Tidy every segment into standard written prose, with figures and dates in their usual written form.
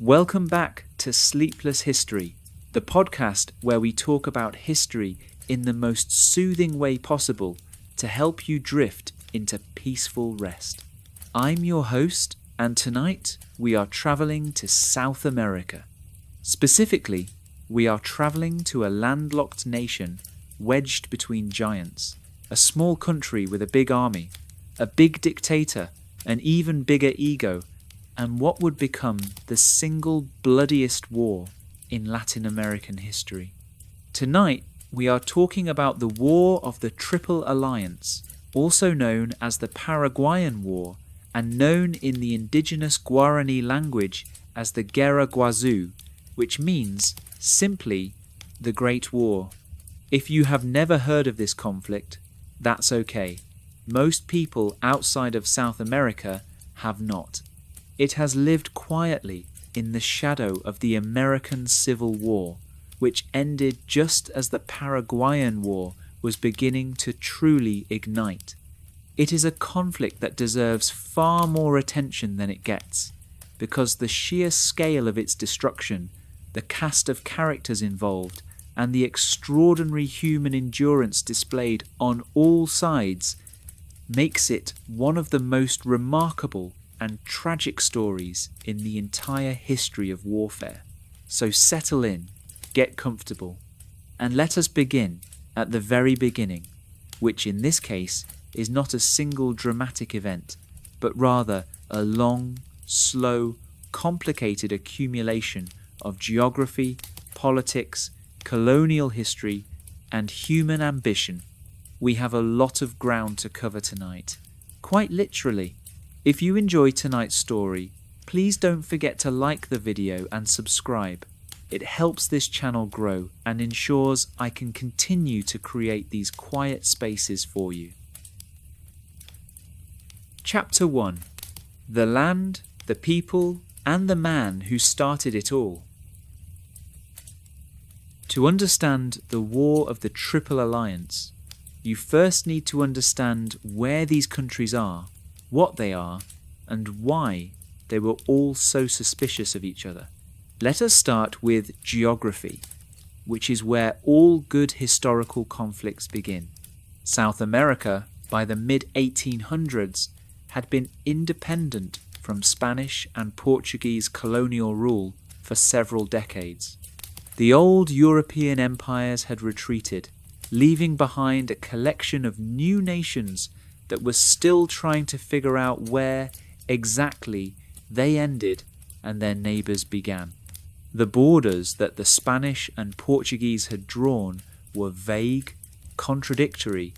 Welcome back to Sleepless History, the podcast where we talk about history in the most soothing way possible to help you drift into peaceful rest. I'm your host, and tonight we are traveling to South America. Specifically, we are traveling to a landlocked nation wedged between giants, a small country with a big army, a big dictator, an even bigger ego, and what would become the single bloodiest war in Latin American history. Tonight, we are talking about the War of the Triple Alliance, also known as the Paraguayan War, and known in the indigenous Guarani language as the Guerra Guazú, which means, simply, the Great War. If you have never heard of this conflict, that's okay. Most people outside of South America have not. It has lived quietly in the shadow of the American Civil War, which ended just as the Paraguayan War was beginning to truly ignite. It is a conflict that deserves far more attention than it gets, because the sheer scale of its destruction, the cast of characters involved, and the extraordinary human endurance displayed on all sides makes it one of the most remarkable and tragic stories in the entire history of warfare. So settle in, get comfortable, and let us begin at the very beginning, which in this case is not a single dramatic event, but rather a long, slow, complicated accumulation of geography, politics, colonial history, and human ambition. We have a lot of ground to cover tonight, quite literally. If you enjoy tonight's story, please don't forget to like the video and subscribe. It helps this channel grow and ensures I can continue to create these quiet spaces for you. Chapter 1. The land, the people, and the man who started it all. To understand the War of the Triple Alliance, you first need to understand where these countries are, what they are, and why they were all so suspicious of each other. Let us start with geography, which is where all good historical conflicts begin. South America, by the mid-1800s, had been independent from Spanish and Portuguese colonial rule for several decades. The old European empires had retreated, leaving behind a collection of new nations that were still trying to figure out where exactly they ended and their neighbours began. The borders that the Spanish and Portuguese had drawn were vague, contradictory,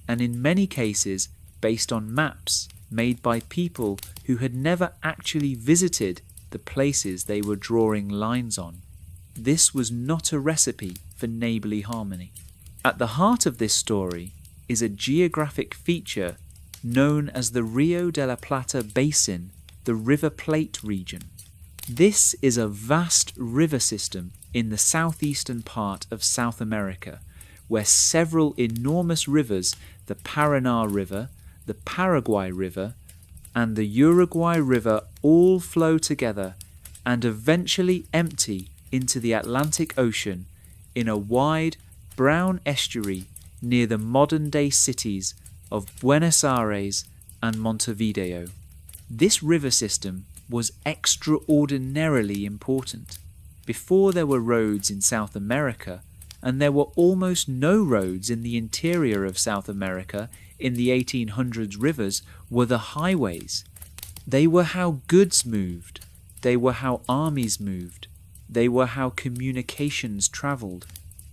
and in many cases based on maps made by people who had never actually visited the places they were drawing lines on. This was not a recipe for neighbourly harmony. At the heart of this story is a geographic feature known as the Rio de la Plata Basin, the River Plate region. This is a vast river system in the southeastern part of South America, where several enormous rivers, the Paraná River, the Paraguay River, and the Uruguay River all flow together and eventually empty into the Atlantic Ocean in a wide brown estuary near the modern-day cities of Buenos Aires and Montevideo. This river system was extraordinarily important. Before there were roads in South America, and there were almost no roads in the interior of South America in the 1800s, rivers were the highways. They were how goods moved. They were how armies moved. They were how communications travelled.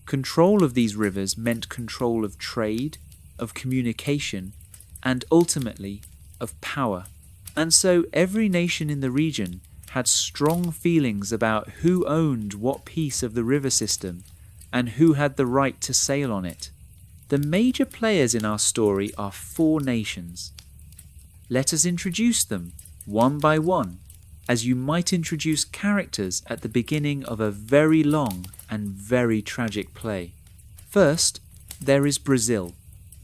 Control of these rivers meant control of trade, of communication, and ultimately of power. And so every nation in the region had strong feelings about who owned what piece of the river system and who had the right to sail on it. The major players in our story are 4 nations. Let us introduce them one by one, as you might introduce characters at the beginning of a very long and very tragic play. First, there is Brazil.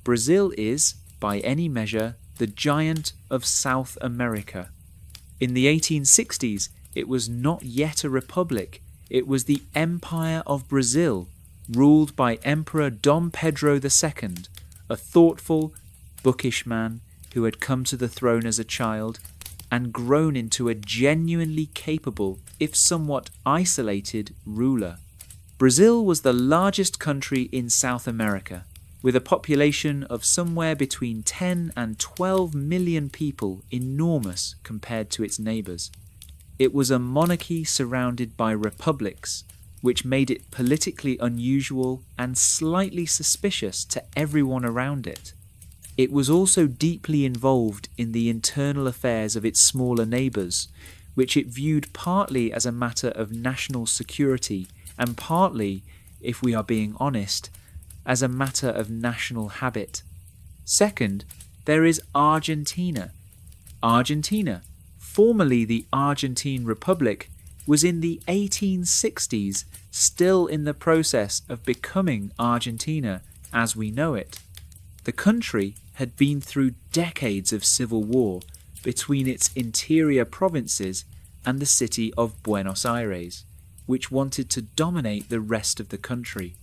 Brazil is, by any measure, the giant of South America. In the 1860s, it was not yet a republic. It was the Empire of Brazil, ruled by Emperor Dom Pedro II, a thoughtful, bookish man who had come to the throne as a child and grown into a genuinely capable, if somewhat isolated, ruler. Brazil was the largest country in South America, with a population of somewhere between 10 and 12 million people, enormous compared to its neighbours. It was a monarchy surrounded by republics, which made it politically unusual and slightly suspicious to everyone around it. It was also deeply involved in the internal affairs of its smaller neighbours, which it viewed partly as a matter of national security and partly, if we are being honest, as a matter of national habit. Second, there is Argentina. Argentina, formerly the Argentine Republic, was in the 1860s still in the process of becoming Argentina as we know it. The country had been through decades of civil war between its interior provinces and the city of Buenos Aires, which wanted to dominate the rest of the country.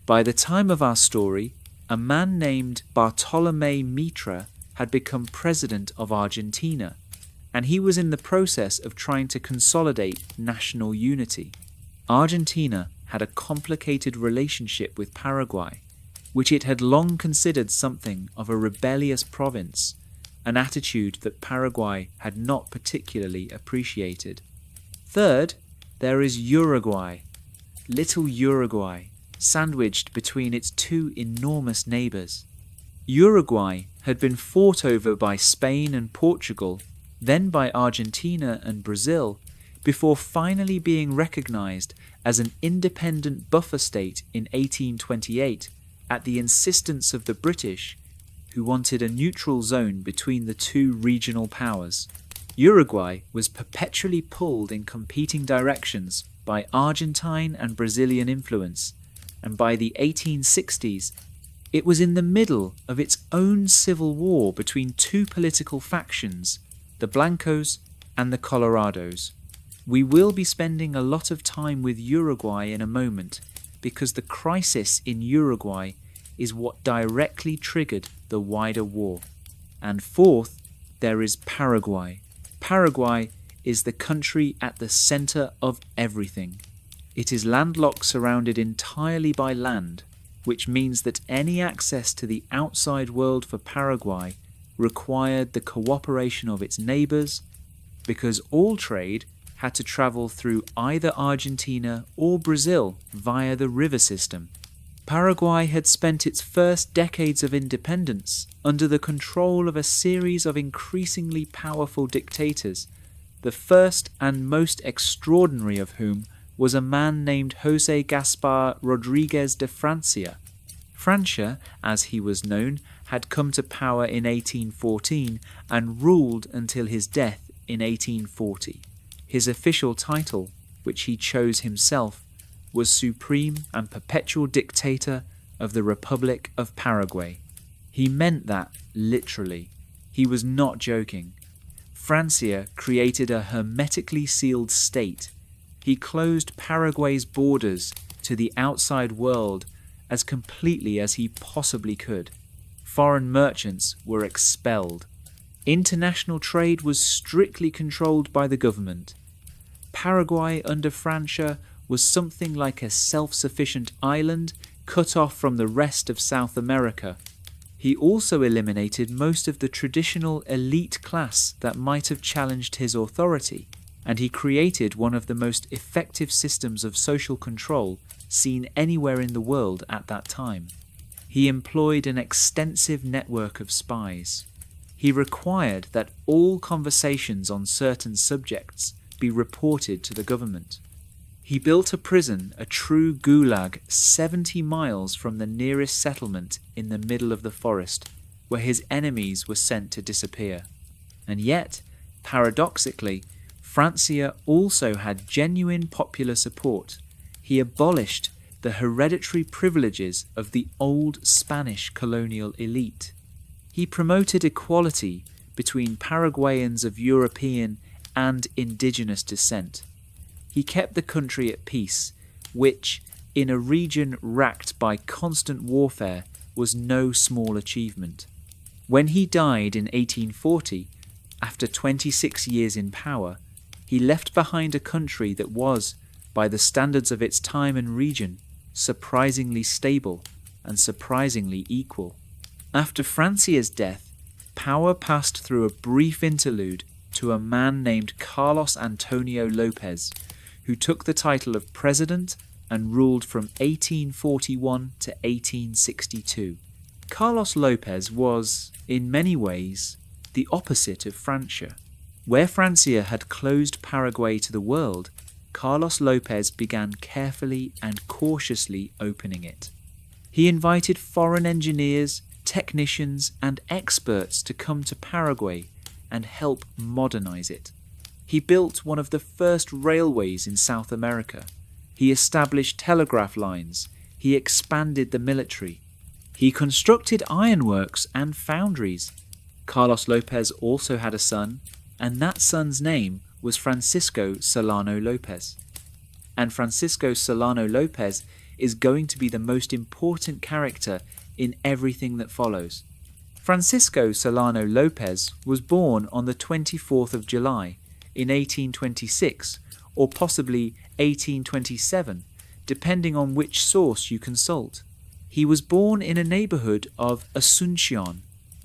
By the time of our story, a man named Bartolomé Mitre had become president of Argentina, and he was in the process of trying to consolidate national unity. Argentina had a complicated relationship with Paraguay, which it had long considered something of a rebellious province, an attitude that Paraguay had not particularly appreciated. Third, there is Uruguay, little Uruguay, sandwiched between its two enormous neighbours. Uruguay had been fought over by Spain and Portugal, then by Argentina and Brazil, before finally being recognised as an independent buffer state in 1828 at the insistence of the British, who wanted a neutral zone between the two regional powers. Uruguay was perpetually pulled in competing directions by Argentine and Brazilian influence, and by the 1860s, it was in the middle of its own civil war between two political factions, the Blancos and the Colorados. We will be spending a lot of time with Uruguay in a moment, because the crisis in Uruguay is what directly triggered the wider war. And fourth, there is Paraguay. Paraguay is the country at the centre of everything. It is landlocked, surrounded entirely by land, which means that any access to the outside world for Paraguay required the cooperation of its neighbours, because all trade had to travel through either Argentina or Brazil via the river system. Paraguay had spent its first decades of independence under the control of a series of increasingly powerful dictators, the first and most extraordinary of whom was a man named José Gaspar Rodríguez de Francia. Francia, as he was known, had come to power in 1814 and ruled until his death in 1840. His official title, which he chose himself, was Supreme and Perpetual Dictator of the Republic of Paraguay. He meant that literally. He was not joking. Francia created a hermetically sealed state. He closed Paraguay's borders to the outside world as completely as he possibly could. Foreign merchants were expelled. International trade was strictly controlled by the government. Paraguay under Francia was something like a self-sufficient island cut off from the rest of South America. He also eliminated most of the traditional elite class that might have challenged his authority, and he created one of the most effective systems of social control seen anywhere in the world at that time. He employed an extensive network of spies. He required that all conversations on certain subjects be reported to the government. He built a prison, a true gulag, 70 miles from the nearest settlement in the middle of the forest, where his enemies were sent to disappear. And yet, paradoxically, Francia also had genuine popular support. He abolished the hereditary privileges of the old Spanish colonial elite. He promoted equality between Paraguayans of European and indigenous descent. He kept the country at peace, which, in a region racked by constant warfare, was no small achievement. When he died in 1840, after 26 years in power, he left behind a country that was, by the standards of its time and region, surprisingly stable and surprisingly equal. After Francia's death, power passed through a brief interlude to a man named Carlos Antonio López, who took the title of president and ruled from 1841 to 1862. Carlos López was, in many ways, the opposite of Francia. Where Francia had closed Paraguay to the world, Carlos López began carefully and cautiously opening it. He invited foreign engineers, technicians, and experts to come to Paraguay and help modernize it. He built one of the first railways in South America. He established telegraph lines. He expanded the military. He constructed ironworks and foundries. Carlos López also had a son, and that son's name was Francisco Solano López. And Francisco Solano López is going to be the most important character in everything that follows. Francisco Solano López was born on the 24th of July in 1826, or possibly 1827, depending on which source you consult. He was born in a neighborhood of Asunción,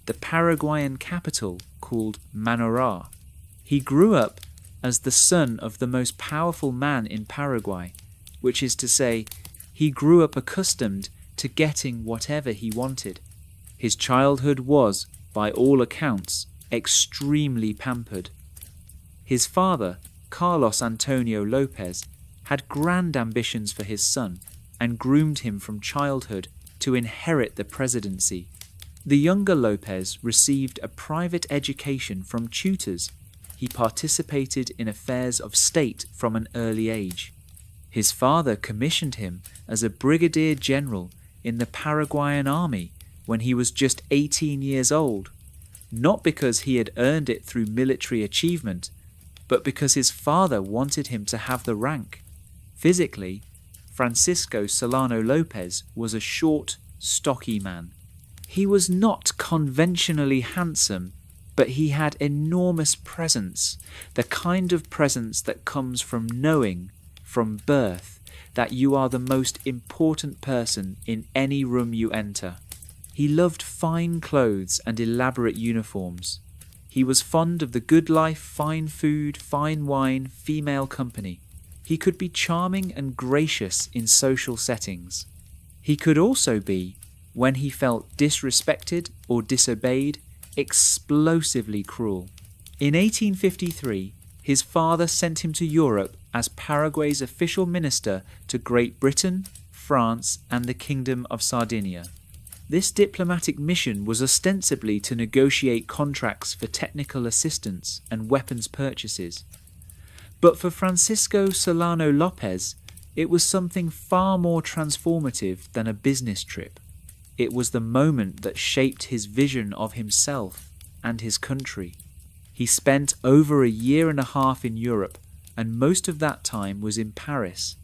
the Paraguayan capital called Manorá. He grew up as the son of the most powerful man in Paraguay, which is to say, he grew up accustomed to getting whatever he wanted. His childhood was, by all accounts, extremely pampered. His father, Carlos Antonio López, had grand ambitions for his son and groomed him from childhood to inherit the presidency. The younger López received a private education from tutors. He participated in affairs of state from an early age. His father commissioned him as a brigadier general in the Paraguayan army when he was just 18 years old, not because he had earned it through military achievement, but because his father wanted him to have the rank. Physically, Francisco Solano López was a short, stocky man. He was not conventionally handsome, but he had enormous presence, the kind of presence that comes from knowing, from birth, that you are the most important person in any room you enter. He loved fine clothes and elaborate uniforms. He was fond of the good life, fine food, fine wine, female company. He could be charming and gracious in social settings. He could also be, when he felt disrespected or disobeyed, explosively cruel. In 1853, his father sent him to Europe as Paraguay's official minister to Great Britain, France, and the Kingdom of Sardinia. This diplomatic mission was ostensibly to negotiate contracts for technical assistance and weapons purchases. But for Francisco Solano López, it was something far more transformative than a business trip. It was the moment that shaped his vision of himself and his country. He spent over a year and a half in Europe, and most of that time was in Paris.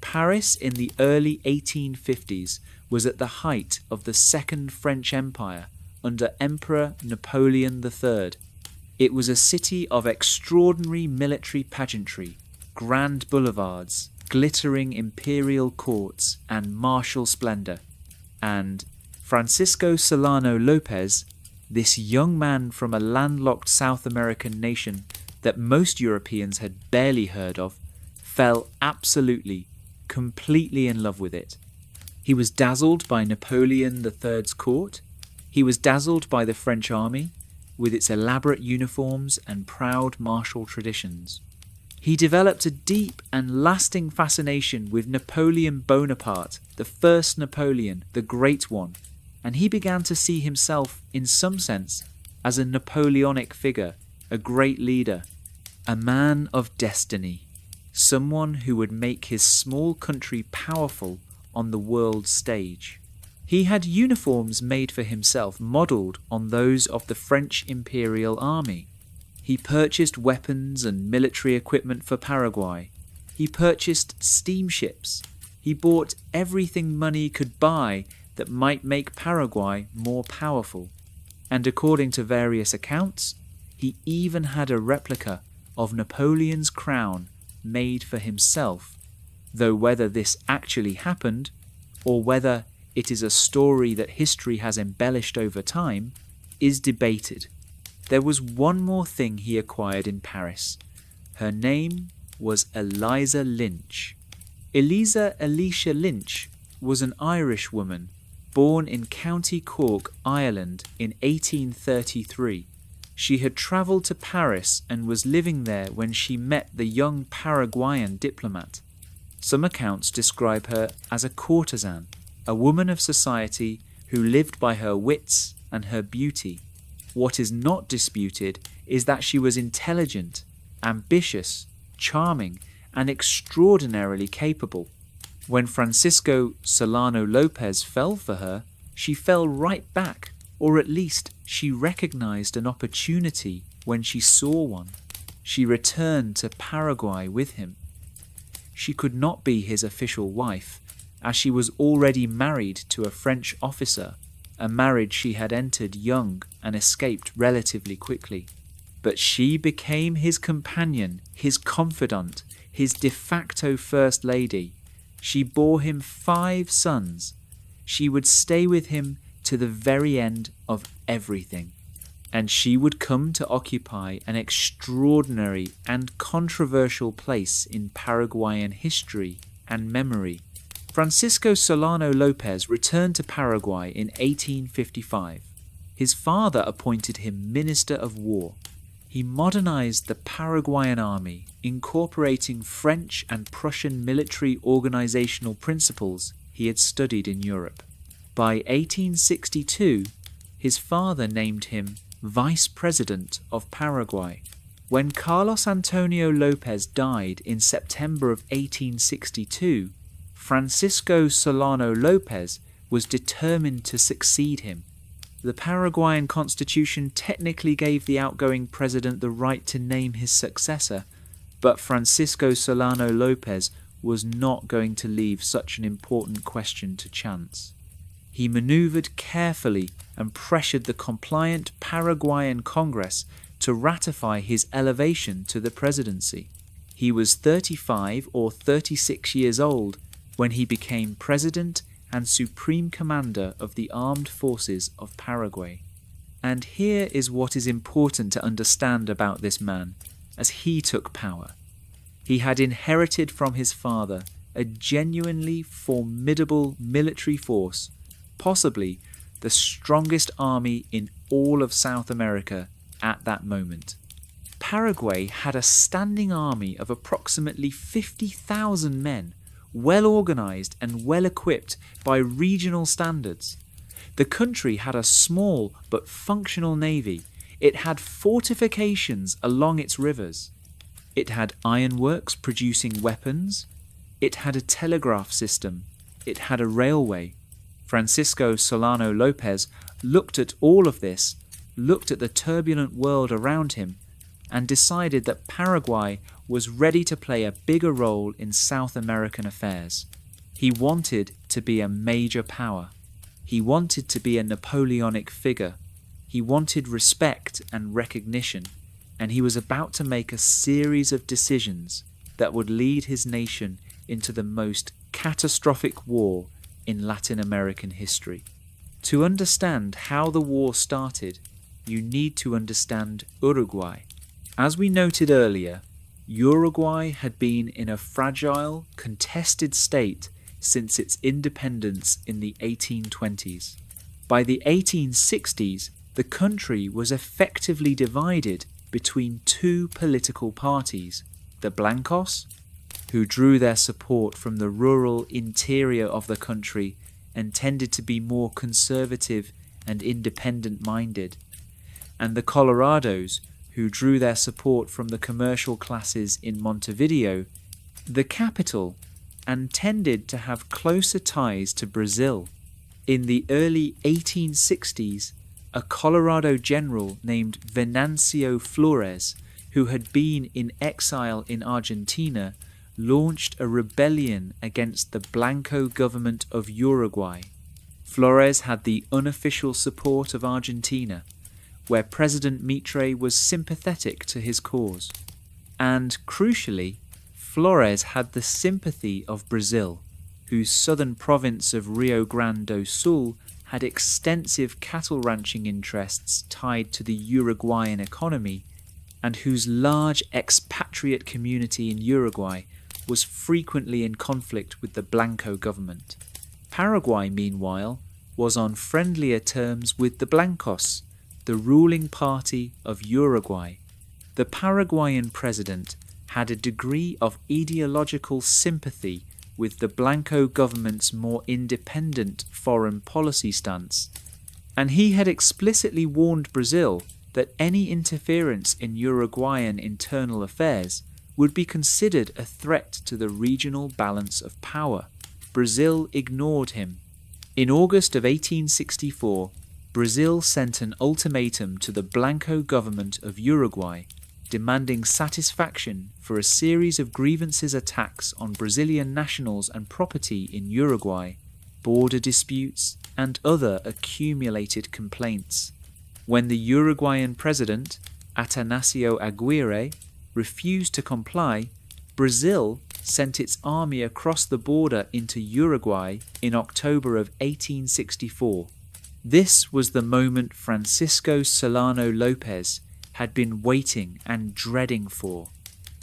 Paris in the early 1850s was at the height of the Second French Empire under Emperor Napoleon III. It was a city of extraordinary military pageantry, grand boulevards, glittering imperial courts, and martial splendor. And Francisco Solano López, this young man from a landlocked South American nation that most Europeans had barely heard of, fell absolutely, completely in love with it. He was dazzled by Napoleon III's court. He was dazzled by the French army, with its elaborate uniforms and proud martial traditions. He developed a deep and lasting fascination with Napoleon Bonaparte, the first Napoleon, the Great One, and he began to see himself, in some sense, as a Napoleonic figure, a great leader, a man of destiny, someone who would make his small country powerful on the world stage. He had uniforms made for himself modelled on those of the French Imperial Army. He purchased weapons and military equipment for Paraguay. He purchased steamships. He bought everything money could buy that might make Paraguay more powerful. And according to various accounts, he even had a replica of Napoleon's crown made for himself, though whether this actually happened, or whether it is a story that history has embellished over time, is debated. There was one more thing he acquired in Paris. Her name was Eliza Lynch. Eliza Elisha Lynch was an Irish woman born in County Cork, Ireland in 1833. She had travelled to Paris and was living there when she met the young Paraguayan diplomat. Some accounts describe her as a courtesan, a woman of society who lived by her wits and her beauty. What is not disputed is that she was intelligent, ambitious, charming, and extraordinarily capable. When Francisco Solano López fell for her, she fell right back, or at least she recognized an opportunity when she saw one. She returned to Paraguay with him. She could not be his official wife, as she was already married to a French officer, a marriage she had entered young and escaped relatively quickly. But she became his companion, his confidant, his de facto first lady. She bore him 5 sons. She would stay with him to the very end of everything. And she would come to occupy an extraordinary and controversial place in Paraguayan history and memory. Francisco Solano López returned to Paraguay in 1855. His father appointed him Minister of War. He modernized the Paraguayan army, incorporating French and Prussian military organizational principles he had studied in Europe. By 1862, his father named him Vice President of Paraguay. When Carlos Antonio López died in September of 1862, Francisco Solano López was determined to succeed him. The Paraguayan constitution technically gave the outgoing president the right to name his successor, but Francisco Solano López was not going to leave such an important question to chance. He maneuvered carefully and pressured the compliant Paraguayan Congress to ratify his elevation to the presidency. He was 35 or 36 years old when he became president and supreme commander of the armed forces of Paraguay. And here is what is important to understand about this man as he took power. He had inherited from his father a genuinely formidable military force, possibly the strongest army in all of South America at that moment. Paraguay had a standing army of approximately 50,000 men, well organized and well equipped by regional standards. The country had a small but functional navy. It had fortifications along its rivers. It had ironworks producing weapons. It had a telegraph system. It had a railway. Francisco Solano López looked at all of this, looked at the turbulent world around him, and decided that Paraguay was ready to play a bigger role in South American affairs. He wanted to be a major power. He wanted to be a Napoleonic figure. He wanted respect and recognition, and he was about to make a series of decisions that would lead his nation into the most catastrophic war in Latin American history. To understand how the war started, you need to understand Uruguay. As we noted earlier, Uruguay had been in a fragile, contested state since its independence in the 1820s. By the 1860s, the country was effectively divided between 2 political parties, the Blancos, who drew their support from the rural interior of the country and tended to be more conservative and independent-minded, and the Colorados, who drew their support from the commercial classes in Montevideo, the capital, and tended to have closer ties to Brazil. In the early 1860s, a Colorado general named Venancio Flores, who had been in exile in Argentina, launched a rebellion against the Blanco government of Uruguay. Flores had the unofficial support of Argentina, where President Mitre was sympathetic to his cause. And, crucially, Flores had the sympathy of Brazil, whose southern province of Rio Grande do Sul had extensive cattle ranching interests tied to the Uruguayan economy, and whose large expatriate community in Uruguay was frequently in conflict with the Blanco government. Paraguay, meanwhile, was on friendlier terms with the Blancos, the ruling party of Uruguay. The Paraguayan president had a degree of ideological sympathy with the Blanco government's more independent foreign policy stance, and he had explicitly warned Brazil that any interference in Uruguayan internal affairs would be considered a threat to the regional balance of power. Brazil ignored him. In August of 1864, Brazil sent an ultimatum to the Blanco government of Uruguay, demanding satisfaction for a series of grievances attacks on Brazilian nationals and property in Uruguay, border disputes, and other accumulated complaints. When the Uruguayan president, Atanasio Aguirre, refused to comply, Brazil sent its army across the border into Uruguay in October of 1864. This was the moment Francisco Solano López had been waiting and dreading for.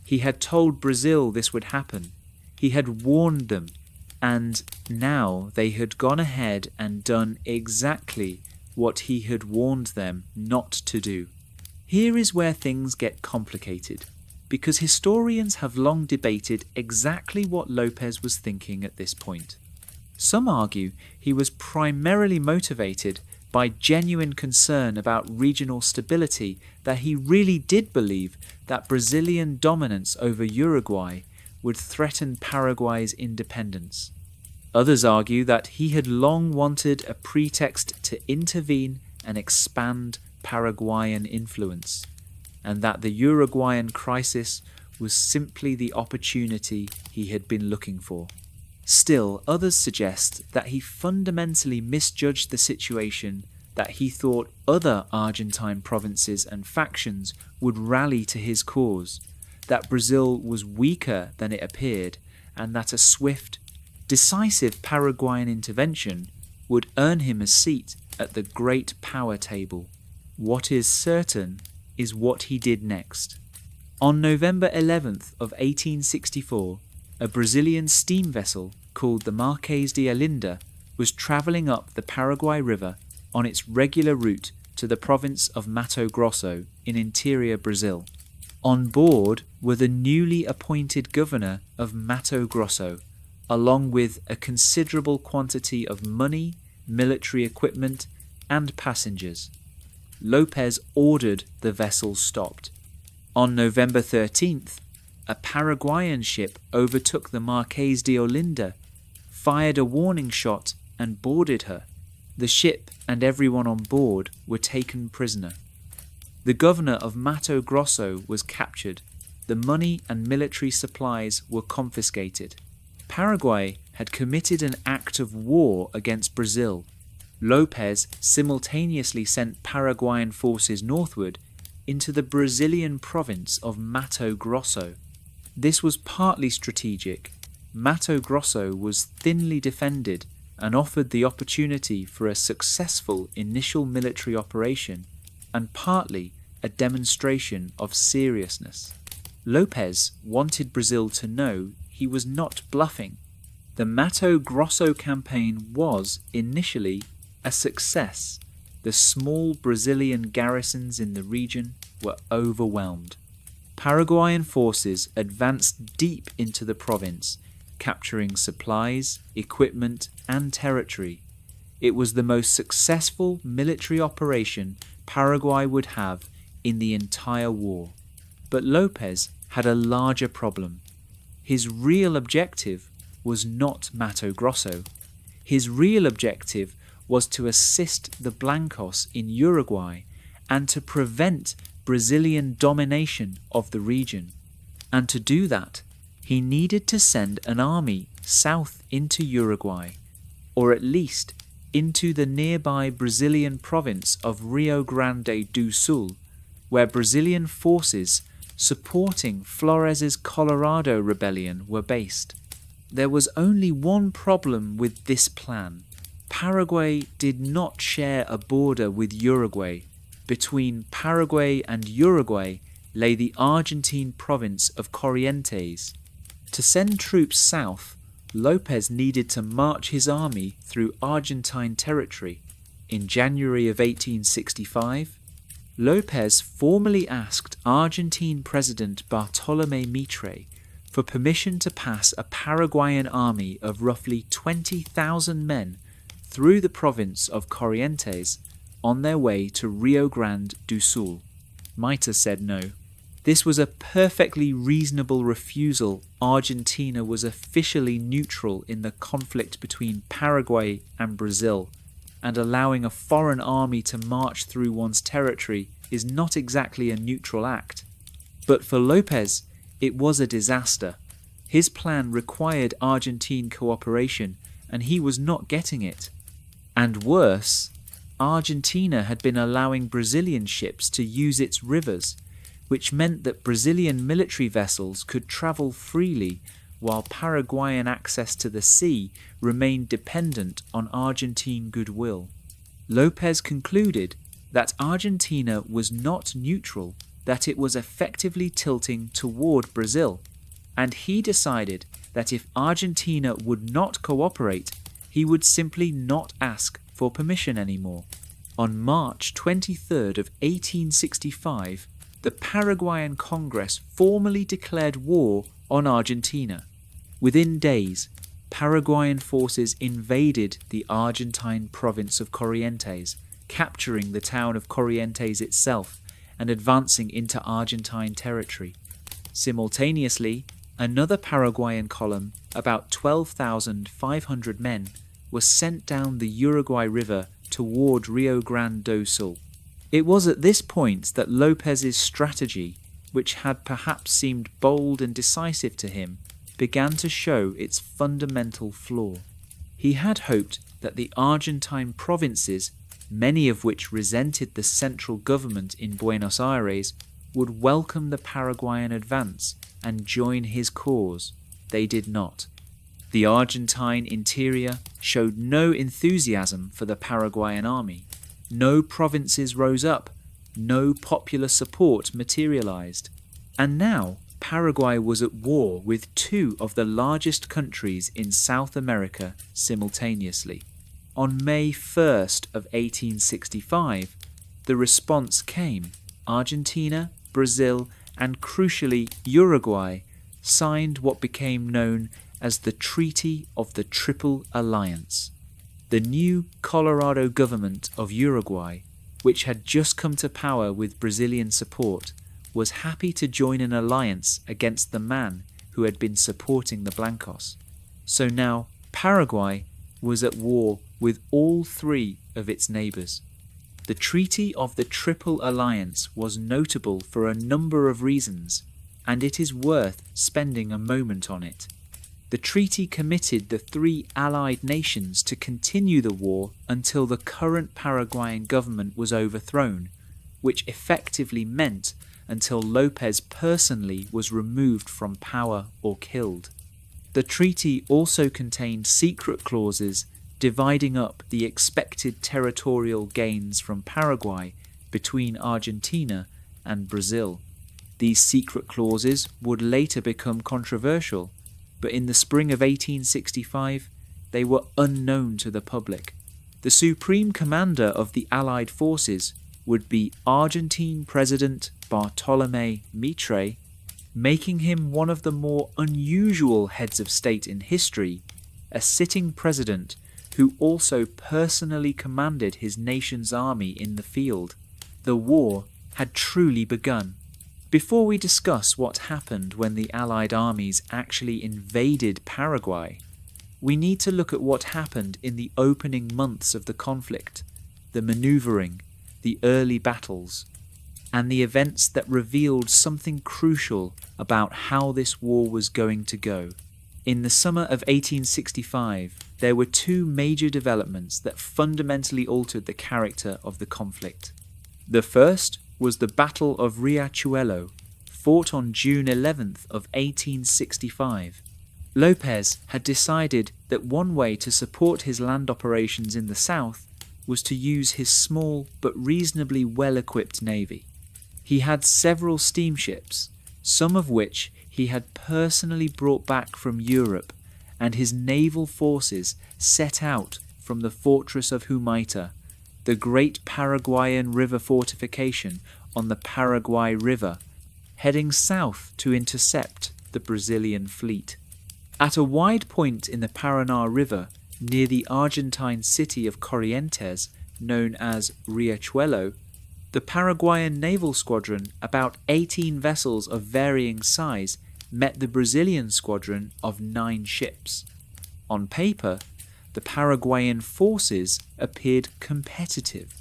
He had told Brazil this would happen. He had warned them, and now they had gone ahead and done exactly what he had warned them not to do. Here is where things get complicated, because historians have long debated exactly what López was thinking at this point. Some argue he was primarily motivated by genuine concern about regional stability, that he really did believe that Brazilian dominance over Uruguay would threaten Paraguay's independence. Others argue that he had long wanted a pretext to intervene and expand Paraguayan influence, and that the Uruguayan crisis was simply the opportunity he had been looking for. Still, others suggest that he fundamentally misjudged the situation, that he thought other Argentine provinces and factions would rally to his cause, that Brazil was weaker than it appeared, and that a swift, decisive Paraguayan intervention would earn him a seat at the great power table. What is certain is what he did next. On November 11th of 1864, a Brazilian steam vessel called the Marquês de Olinda was travelling up the Paraguay River on its regular route to the province of Mato Grosso in interior Brazil. On board were the newly appointed governor of Mato Grosso, along with a considerable quantity of money, military equipment, and passengers. López ordered the vessel stopped. On November 13th, a Paraguayan ship overtook the Marquês de Olinda, fired a warning shot, and boarded her. The ship and everyone on board were taken prisoner. The governor of Mato Grosso was captured. The money and military supplies were confiscated. Paraguay had committed an act of war against Brazil. López simultaneously sent Paraguayan forces northward into the Brazilian province of Mato Grosso. This was partly strategic. Mato Grosso was thinly defended and offered the opportunity for a successful initial military operation, and partly a demonstration of seriousness. López wanted Brazil to know he was not bluffing. The Mato Grosso campaign was, initially, a success. The small Brazilian garrisons in the region were overwhelmed. Paraguayan forces advanced deep into the province, capturing supplies, equipment, and territory. It was the most successful military operation Paraguay would have in the entire war. But López had a larger problem. His real objective was not Mato Grosso. His real objective was to assist the Blancos in Uruguay and to prevent Brazilian domination of the region. And to do that, he needed to send an army south into Uruguay, or at least into the nearby Brazilian province of Rio Grande do Sul, where Brazilian forces supporting Flores's Colorado rebellion were based. There was only one problem with this plan. Paraguay did not share a border with Uruguay. Between Paraguay and Uruguay lay the Argentine province of Corrientes. To send troops south, López needed to march his army through Argentine territory. In January of 1865, López formally asked Argentine President Bartolomé Mitre for permission to pass a Paraguayan army of roughly 20,000 men through the province of Corrientes on their way to Rio Grande do Sul. Mitre said no. This was a perfectly reasonable refusal. Argentina was officially neutral in the conflict between Paraguay and Brazil, and allowing a foreign army to march through one's territory is not exactly a neutral act. But for López, it was a disaster. His plan required Argentine cooperation, and he was not getting it. And worse, Argentina had been allowing Brazilian ships to use its rivers, which meant that Brazilian military vessels could travel freely while Paraguayan access to the sea remained dependent on Argentine goodwill. López concluded that Argentina was not neutral, that it was effectively tilting toward Brazil, and he decided that if Argentina would not cooperate, he would simply not ask for permission anymore. On March 23rd of 1865, the Paraguayan Congress formally declared war on Argentina. Within days, Paraguayan forces invaded the Argentine province of Corrientes, capturing the town of Corrientes itself and advancing into Argentine territory. Simultaneously, another Paraguayan column, about 12,500 men, was sent down the Uruguay River toward Rio Grande do Sul. It was at this point that López's strategy, which had perhaps seemed bold and decisive to him, began to show its fundamental flaw. He had hoped that the Argentine provinces, many of which resented the central government in Buenos Aires, would welcome the Paraguayan advance and join his cause. They did not. The Argentine interior showed no enthusiasm for the Paraguayan army. No provinces rose up, no popular support materialized. And now Paraguay was at war with two of the largest countries in South America simultaneously. On May 1st of 1865, the response came. Argentina, Brazil, and crucially Uruguay signed what became known as the Treaty of the Triple Alliance. The new Colorado government of Uruguay, which had just come to power with Brazilian support, was happy to join an alliance against the man who had been supporting the Blancos. So now Paraguay was at war with all three of its neighbours. The Treaty of the Triple Alliance was notable for a number of reasons, and it is worth spending a moment on it. The treaty committed the three allied nations to continue the war until the current Paraguayan government was overthrown, which effectively meant until López personally was removed from power or killed. The treaty also contained secret clauses dividing up the expected territorial gains from Paraguay between Argentina and Brazil. These secret clauses would later become controversial, but in the spring of 1865, they were unknown to the public. The supreme commander of the Allied forces would be Argentine President Bartolomé Mitre, making him one of the more unusual heads of state in history, a sitting president who also personally commanded his nation's army in the field. The war had truly begun. Before we discuss what happened when the Allied armies actually invaded Paraguay, we need to look at what happened in the opening months of the conflict, the manoeuvring, the early battles, and the events that revealed something crucial about how this war was going to go. In the summer of 1865, there were two major developments that fundamentally altered the character of the conflict. The first was the Battle of Riachuelo, fought on June 11th of 1865. López had decided that one way to support his land operations in the south was to use his small but reasonably well-equipped navy. He had several steamships, some of which he had personally brought back from Europe, and his naval forces set out from the fortress of Humaitá, the great Paraguayan river fortification on the Paraguay River, heading south to intercept the Brazilian fleet. At a wide point in the Paraná River, near the Argentine city of Corrientes, known as Riachuelo, the Paraguayan naval squadron, about 18 vessels of varying size, met the Brazilian squadron of 9 ships. On paper, the Paraguayan forces appeared competitive.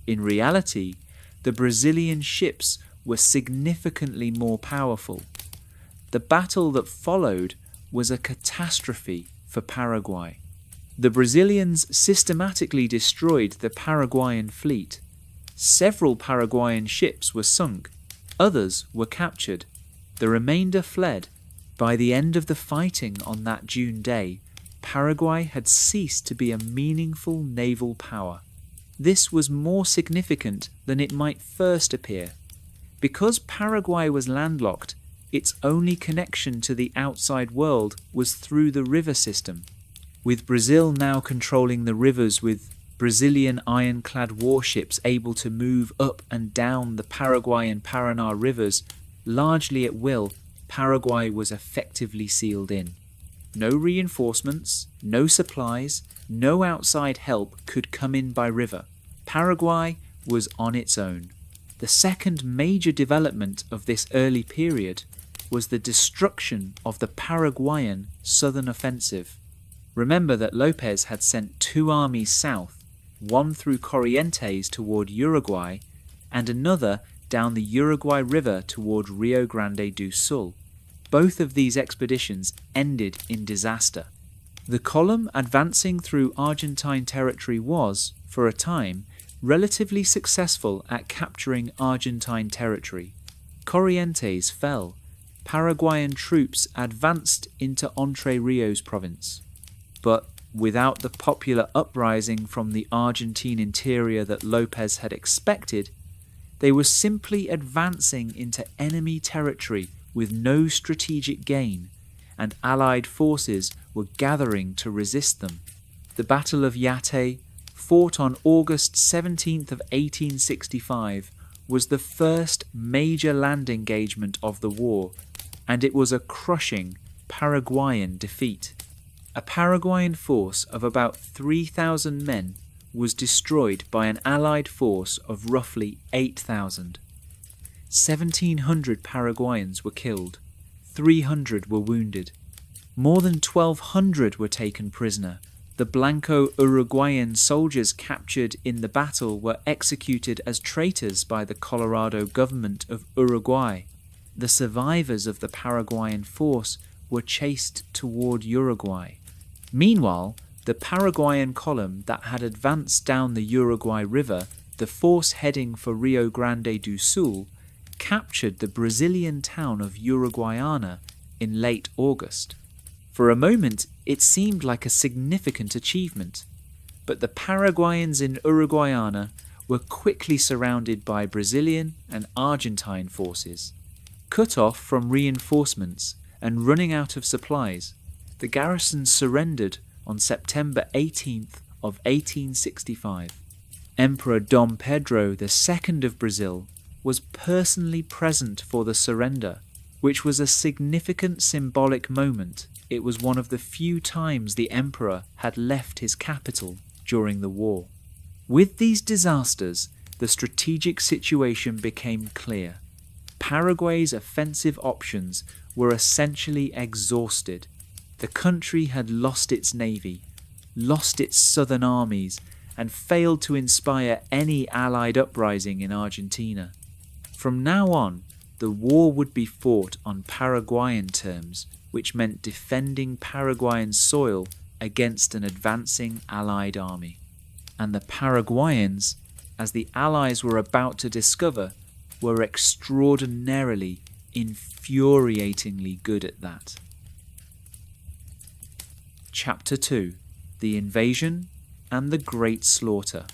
In reality, the Brazilian ships were significantly more powerful. The battle that followed was a catastrophe for Paraguay. The Brazilians systematically destroyed the Paraguayan fleet. Several Paraguayan ships were sunk, others were captured, the remainder fled. By the end of the fighting on that June day, Paraguay had ceased to be a meaningful naval power. This was more significant than it might first appear. Because Paraguay was landlocked, its only connection to the outside world was through the river system. With Brazil now controlling the rivers with Brazilian ironclad warships able to move up and down the Paraguayan Paraná rivers, largely at will, Paraguay was effectively sealed in. No reinforcements, no supplies, no outside help could come in by river. Paraguay was on its own. The second major development of this early period was the destruction of the Paraguayan southern offensive. Remember that López had sent 2 armies south, one through Corrientes toward Uruguay, and another down the Uruguay River toward Rio Grande do Sul. Both of these expeditions ended in disaster. The column advancing through Argentine territory was, for a time, relatively successful at capturing Argentine territory. Corrientes fell. Paraguayan troops advanced into Entre Rios province. But without the popular uprising from the Argentine interior that López had expected, they were simply advancing into enemy territory with no strategic gain, and Allied forces were gathering to resist them. The Battle of Yaté, fought on August 17th of 1865, was the first major land engagement of the war, and it was a crushing Paraguayan defeat. A Paraguayan force of about 3,000 men was destroyed by an Allied force of roughly 8,000. 1,700 Paraguayans were killed, 300 were wounded. More than 1,200 were taken prisoner. The Blanco-Uruguayan soldiers captured in the battle were executed as traitors by the Colorado government of Uruguay. The survivors of the Paraguayan force were chased toward Uruguay. Meanwhile, the Paraguayan column that had advanced down the Uruguay River, the force heading for Rio Grande do Sul, captured the Brazilian town of Uruguaiana in late August. For a moment, it seemed like a significant achievement, but the Paraguayans in Uruguaiana were quickly surrounded by Brazilian and Argentine forces. Cut off from reinforcements and running out of supplies, the garrison surrendered on September 18th of 1865. Emperor Dom Pedro II of Brazil was personally present for the surrender, which was a significant symbolic moment. It was one of the few times the emperor had left his capital during the war. With these disasters, the strategic situation became clear. Paraguay's offensive options were essentially exhausted. The country had lost its navy, lost its southern armies, and failed to inspire any Allied uprising in Argentina. From now on, the war would be fought on Paraguayan terms, which meant defending Paraguayan soil against an advancing Allied army. And the Paraguayans, as the Allies were about to discover, were extraordinarily, infuriatingly good at that. Chapter 2: The Invasion and the Great Slaughter.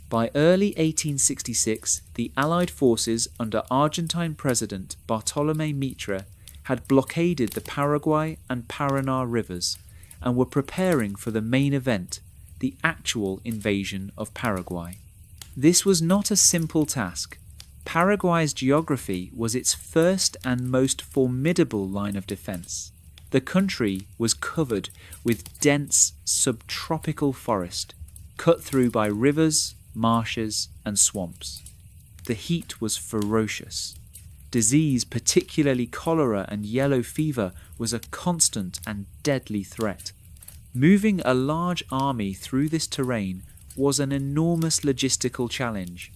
By early 1866, the Allied forces under Argentine President Bartolomé Mitre had blockaded the Paraguay and Paraná rivers and were preparing for the main event, the actual invasion of Paraguay. This was not a simple task. Paraguay's geography was its first and most formidable line of defence. The country was covered with dense subtropical forest, cut through by rivers, marshes, and swamps. The heat was ferocious. Disease, particularly cholera and yellow fever, was a constant and deadly threat. Moving a large army through this terrain was an enormous logistical challenge,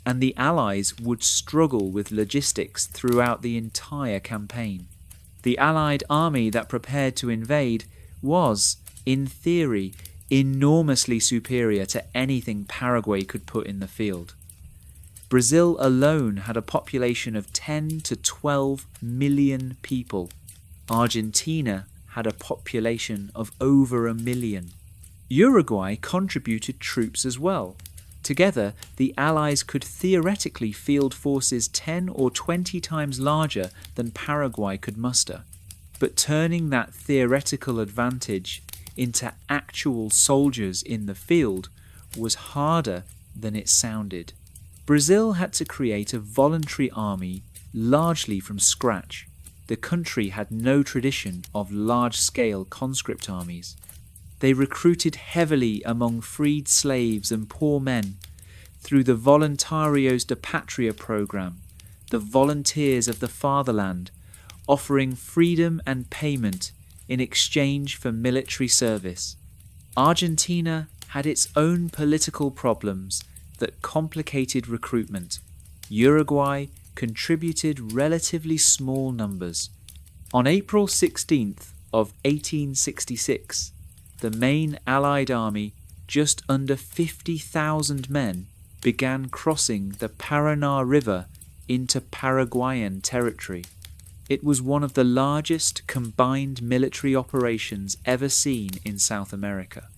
and the Allies would struggle with logistics throughout the entire campaign. The Allied army that prepared to invade was, in theory, enormously superior to anything Paraguay could put in the field. Brazil alone had a population of 10 to 12 million people. Argentina had a population of over 1 million. Uruguay contributed troops as well. Together, the Allies could theoretically field forces 10 or 20 times larger than Paraguay could muster. But turning that theoretical advantage into actual soldiers in the field was harder than it sounded. Brazil had to create a voluntary army largely from scratch. The country had no tradition of large-scale conscript armies. They recruited heavily among freed slaves and poor men through the Voluntarios de Patria program, the Volunteers of the Fatherland, offering freedom and payment in exchange for military service. Argentina had its own political problems that complicated recruitment. Uruguay contributed relatively small numbers. On April 16th of 1866, the main Allied army, just under 50,000 men, began crossing the Paraná River into Paraguayan territory. It was one of the largest combined military operations ever seen in South America.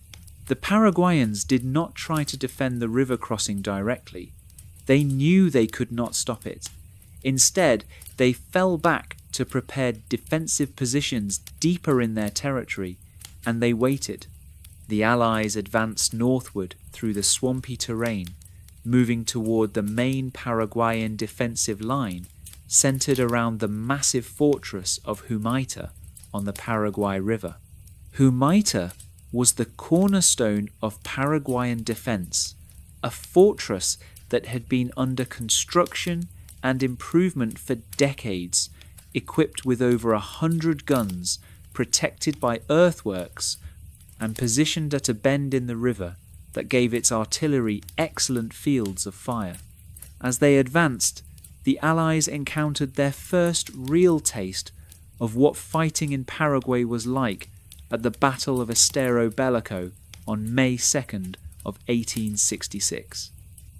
The Paraguayans did not try to defend the river crossing directly. They knew they could not stop it. Instead, they fell back to prepare defensive positions deeper in their territory, and they waited. The Allies advanced northward through the swampy terrain, moving toward the main Paraguayan defensive line, centered around the massive fortress of Humaitá on the Paraguay River. Humaitá was the cornerstone of Paraguayan defense, a fortress that had been under construction and improvement for decades, equipped with over 100 guns, protected by earthworks, and positioned at a bend in the river that gave its artillery excellent fields of fire. As they advanced, the Allies encountered their first real taste of what fighting in Paraguay was like at the Battle of Estero Bellico on May 2nd of 1866.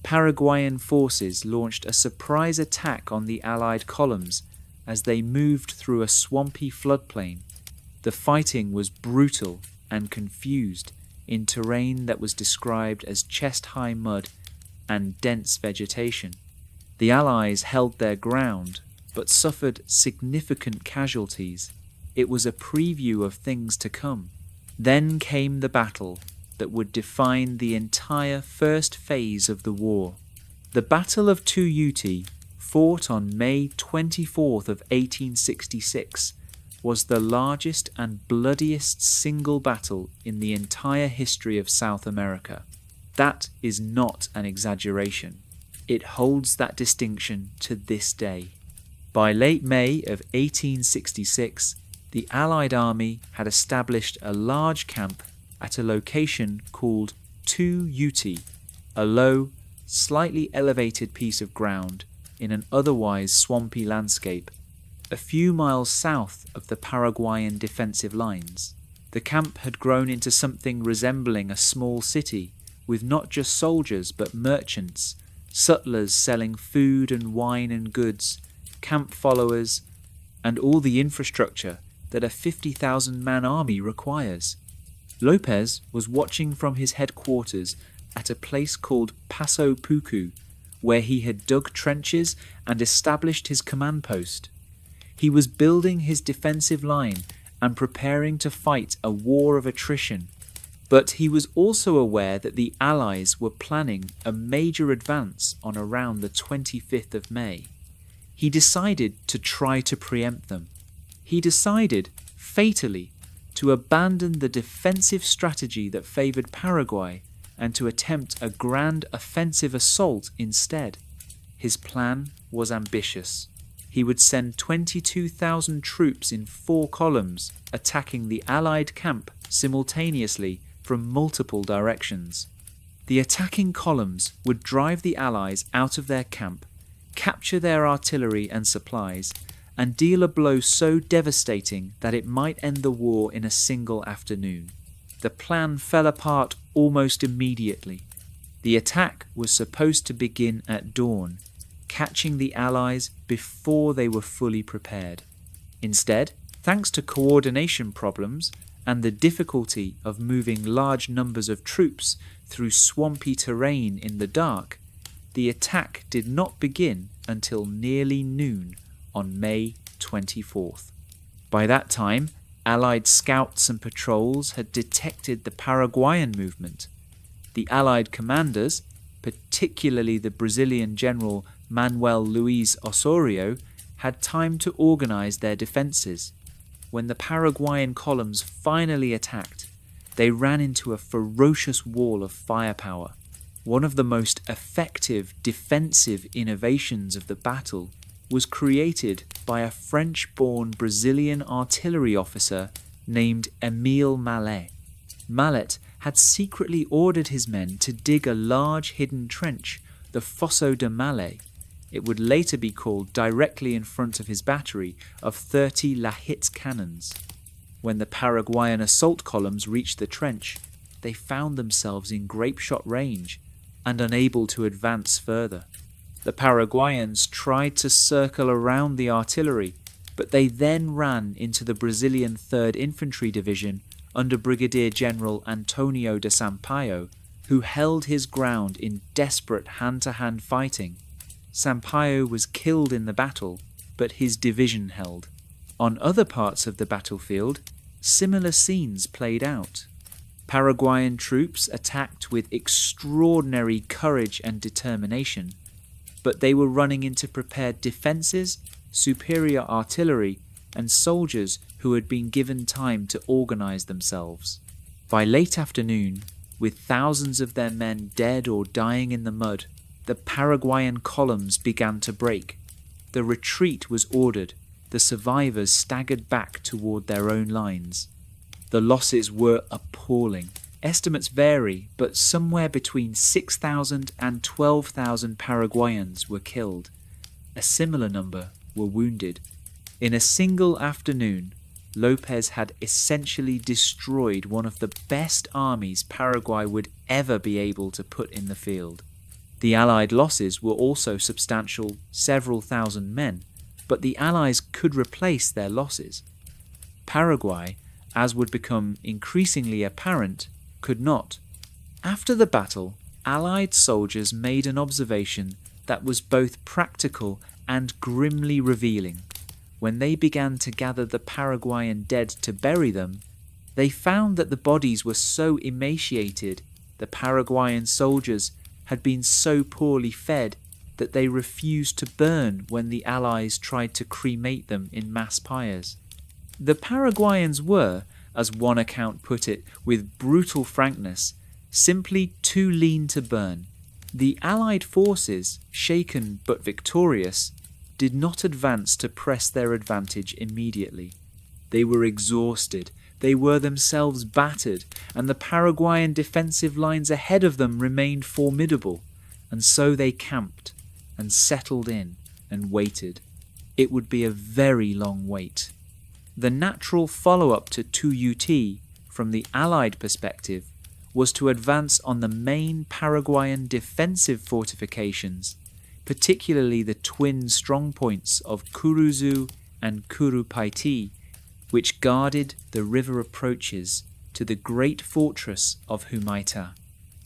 Paraguayan forces launched a surprise attack on the Allied columns as they moved through a swampy floodplain. The fighting was brutal and confused in terrain that was described as chest-high mud and dense vegetation. The Allies held their ground, but suffered significant casualties. It was a preview of things to come. Then came the battle that would define the entire first phase of the war. The Battle of Tuyuti, fought on May 24th of 1866, was the largest and bloodiest single battle in the entire history of South America. That is not an exaggeration. It holds that distinction to this day. By late May of 1866, the Allied army had established a large camp at a location called Tu Uti, a low, slightly elevated piece of ground in an otherwise swampy landscape, a few miles south of the Paraguayan defensive lines. The camp had grown into something resembling a small city, with not just soldiers but merchants, sutlers selling food and wine and goods, camp followers, and all the infrastructure that a 50,000-man army requires. López was watching from his headquarters at a place called Paso Pucu, where he had dug trenches and established his command post. He was building his defensive line and preparing to fight a war of attrition, but he was also aware that the Allies were planning a major advance on around the 25th of May. He decided to try to preempt them. He decided, fatally, to abandon the defensive strategy that favoured Paraguay and to attempt a grand offensive assault instead. His plan was ambitious. He would send 22,000 troops in 4 columns, attacking the Allied camp simultaneously from multiple directions. The attacking columns would drive the Allies out of their camp, capture their artillery and supplies, and deal a blow so devastating that it might end the war in a single afternoon. The plan fell apart almost immediately. The attack was supposed to begin at dawn, catching the Allies before they were fully prepared. Instead, thanks to coordination problems and the difficulty of moving large numbers of troops through swampy terrain in the dark, the attack did not begin until nearly noon on May 24th. By that time, Allied scouts and patrols had detected the Paraguayan movement. The Allied commanders, particularly the Brazilian general Manuel Luis Osorio, had time to organize their defenses. When the Paraguayan columns finally attacked, they ran into a ferocious wall of firepower. One of the most effective defensive innovations of the battle was created by a French-born Brazilian artillery officer named Émile Mallet. Mallet had secretly ordered his men to dig a large hidden trench, the Fosso de Mallet. It would later be called directly in front of his battery of 30 Lahit cannons. When the Paraguayan assault columns reached the trench, they found themselves in grape-shot range and unable to advance further. The Paraguayans tried to circle around the artillery, but they then ran into the Brazilian 3rd Infantry Division under Brigadier General Antonio de Sampaio, who held his ground in desperate hand-to-hand fighting. Sampaio was killed in the battle, but his division held. On other parts of the battlefield, similar scenes played out. Paraguayan troops attacked with extraordinary courage and determination, but they were running into prepared defences, superior artillery, and soldiers who had been given time to organise themselves. By late afternoon, with thousands of their men dead or dying in the mud, the Paraguayan columns began to break. The retreat was ordered. The survivors staggered back toward their own lines. The losses were appalling. Estimates vary, but somewhere between 6,000 and 12,000 Paraguayans were killed. A similar number were wounded. In a single afternoon, López had essentially destroyed one of the best armies Paraguay would ever be able to put in the field. The Allied losses were also substantial, several thousand men, but the Allies could replace their losses. Paraguay, as would become increasingly apparent, could not. After the battle, Allied soldiers made an observation that was both practical and grimly revealing. When they began to gather the Paraguayan dead to bury them, they found that the bodies were so emaciated, the Paraguayan soldiers had been so poorly fed that they refused to burn when the Allies tried to cremate them in mass pyres. The Paraguayans were, as one account put it with brutal frankness, simply too lean to burn. The Allied forces, shaken but victorious, did not advance to press their advantage immediately. They were exhausted, they were themselves battered, and the Paraguayan defensive lines ahead of them remained formidable, and so they camped and settled in and waited. It would be a very long wait. The natural follow-up to Tuyuti, from the Allied perspective, was to advance on the main Paraguayan defensive fortifications, particularly the twin strongpoints of Curuzu and Curupaiti, which guarded the river approaches to the great fortress of Humaitá.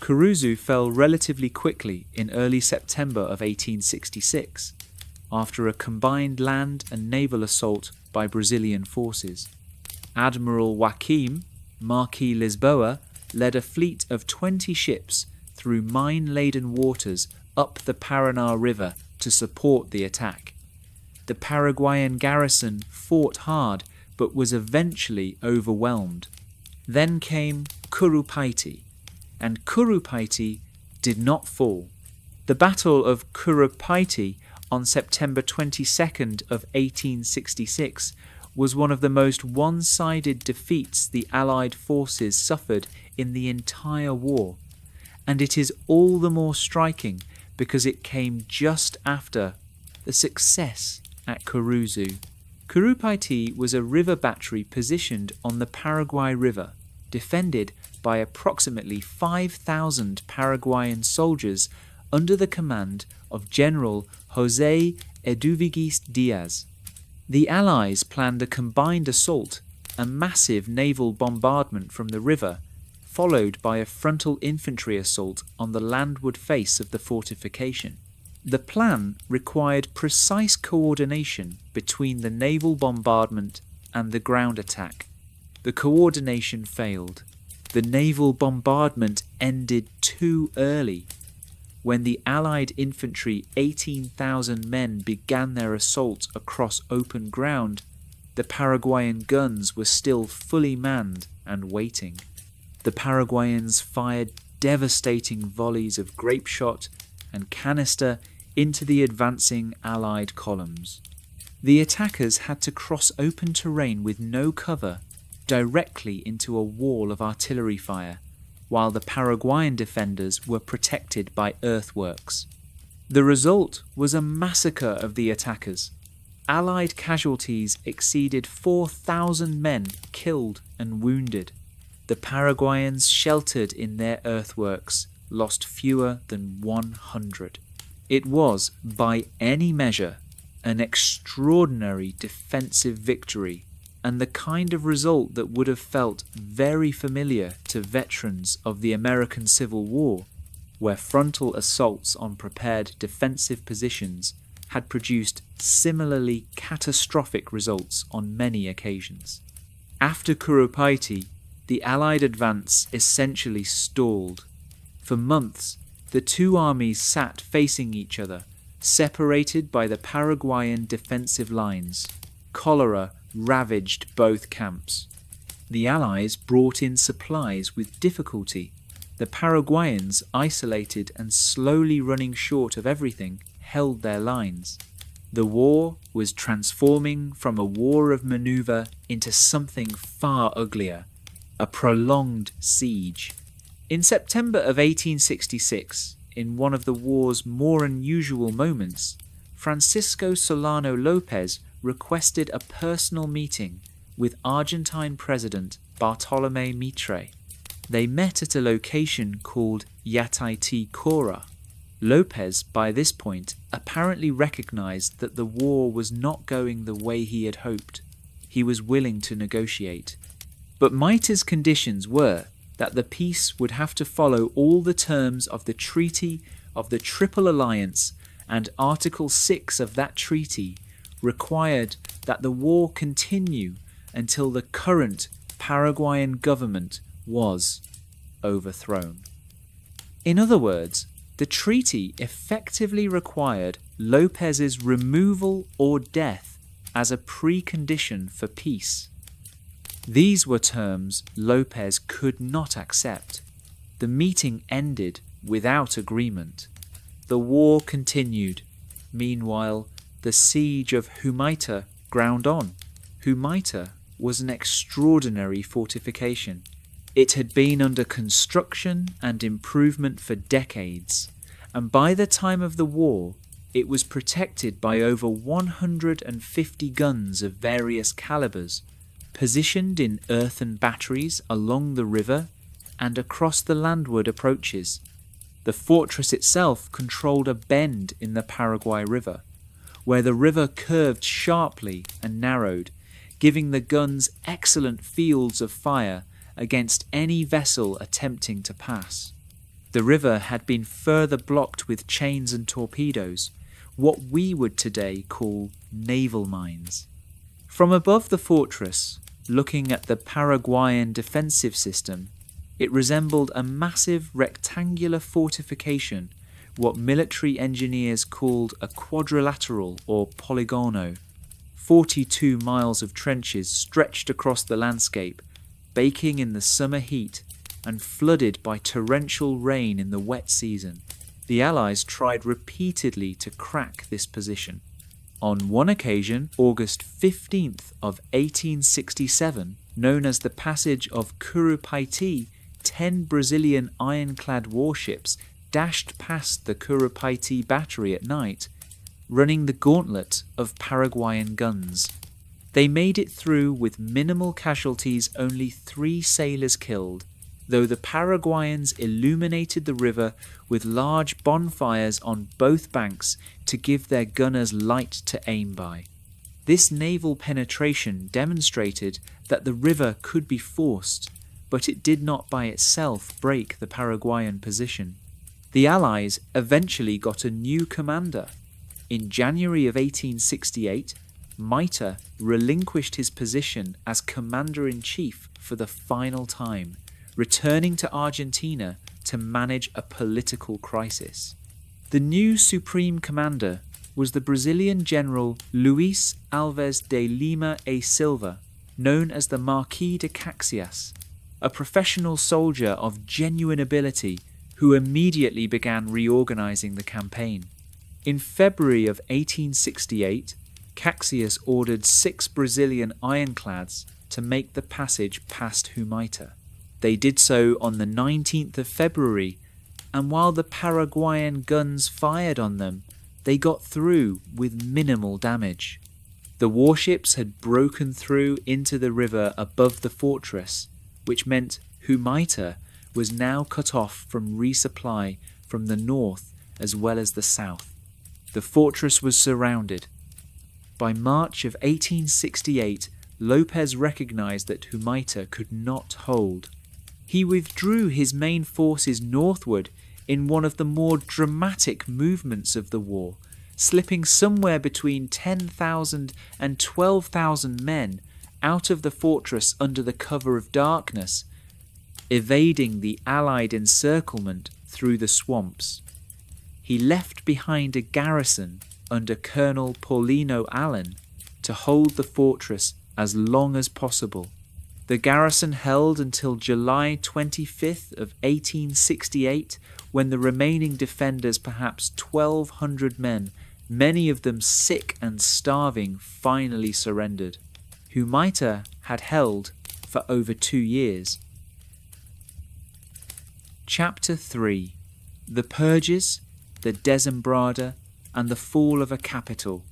Curuzu fell relatively quickly in early September of 1866, after a combined land and naval assault by Brazilian forces. Admiral Joaquim Marquis Lisboa led a fleet of 20 ships through mine-laden waters up the Paraná River to support the attack. The Paraguayan garrison fought hard but was eventually overwhelmed. Then came Curupaiti, and Curupaiti did not fall. The Battle of Curupaiti on September 22nd of 1866 was one of the most one-sided defeats the Allied forces suffered in the entire war, and it is all the more striking because it came just after the success at Curuzu. Curupaiti was a river battery positioned on the Paraguay River, defended by approximately 5,000 Paraguayan soldiers under the command of General José Eduviges Diaz. The Allies planned a combined assault, a massive naval bombardment from the river, followed by a frontal infantry assault on the landward face of the fortification. The plan required precise coordination between the naval bombardment and the ground attack. The coordination failed. The naval bombardment ended too early. When the Allied infantry 18,000 men began their assault across open ground, the Paraguayan guns were still fully manned and waiting. The Paraguayans fired devastating volleys of grape shot and canister into the advancing Allied columns. The attackers had to cross open terrain with no cover directly into a wall of artillery fire, while the Paraguayan defenders were protected by earthworks. The result was a massacre of the attackers. Allied casualties exceeded 4,000 men killed and wounded. The Paraguayans sheltered in their earthworks lost fewer than 100. It was, by any measure, an extraordinary defensive victory, and the kind of result that would have felt very familiar to veterans of the American Civil War, where frontal assaults on prepared defensive positions had produced similarly catastrophic results on many occasions. After Curupaiti, the Allied advance essentially stalled. For months, the two armies sat facing each other, separated by the Paraguayan defensive lines. Cholera ravaged both camps. The Allies brought in supplies with difficulty. The Paraguayans, isolated and slowly running short of everything, held their lines. The war was transforming from a war of maneuver into something far uglier, a prolonged siege. In September of 1866, in one of the war's more unusual moments, Francisco Solano López requested a personal meeting with Argentine President Bartolomé Mitre. They met at a location called Yataiti Cora. López, by this point, apparently recognized that the war was not going the way he had hoped. He was willing to negotiate. But Mitre's conditions were that the peace would have to follow all the terms of the Treaty of the Triple Alliance, and Article 6 of that treaty required that the war continue until the current Paraguayan government was overthrown. In other words, the treaty effectively required López's removal or death as a precondition for peace. These were terms López could not accept. The meeting ended without agreement. The war continued. Meanwhile, the siege of Humaitá ground on. Humaitá was an extraordinary fortification. It had been under construction and improvement for decades, and by the time of the war, it was protected by over 150 guns of various calibers, positioned in earthen batteries along the river and across the landward approaches. The fortress itself controlled a bend in the Paraguay River, where the river curved sharply and narrowed, giving the guns excellent fields of fire against any vessel attempting to pass. The river had been further blocked with chains and torpedoes, what we would today call naval mines. From above the fortress, looking at the Paraguayan defensive system, it resembled a massive rectangular fortification, what military engineers called a quadrilateral or poligono. 42 miles of trenches stretched across the landscape, baking in the summer heat and flooded by torrential rain in the wet season. The Allies tried repeatedly to crack this position. On one occasion, August 15th of 1867, known as the Passage of Humaitá, 10 Brazilian ironclad warships dashed past the Humaitá battery at night, running the gauntlet of Paraguayan guns. They made it through with minimal casualties, only 3 sailors killed, though the Paraguayans illuminated the river with large bonfires on both banks to give their gunners light to aim by. This naval penetration demonstrated that the river could be forced, but it did not by itself break the Paraguayan position. The Allies eventually got a new commander. In January of 1868, Humaitá relinquished his position as commander-in-chief for the final time, returning to Argentina to manage a political crisis. The new supreme commander was the Brazilian general Luís Alves de Lima e Silva, known as the Marquis de Caxias, a professional soldier of genuine ability who immediately began reorganizing the campaign. In February of 1868, Caxias ordered 6 Brazilian ironclads to make the passage past Humaitá. They did so on the 19th of February, and while the Paraguayan guns fired on them, they got through with minimal damage. The warships had broken through into the river above the fortress, which meant Humaitá was now cut off from resupply from the north as well as the south. The fortress was surrounded. By March of 1868, López recognized that Humaitá could not hold. He withdrew his main forces northward in one of the more dramatic movements of the war, slipping somewhere between 10,000 and 12,000 men out of the fortress under the cover of darkness, evading the Allied encirclement through the swamps. He left behind a garrison under Colonel Paulino Allen to hold the fortress as long as possible. The garrison held until July 25th of 1868, when the remaining defenders, perhaps 1,200 men, many of them sick and starving, finally surrendered. Humaitá had held for over 2 years. Chapter 3. The Purges, the Dezembrada, and the fall of a capital.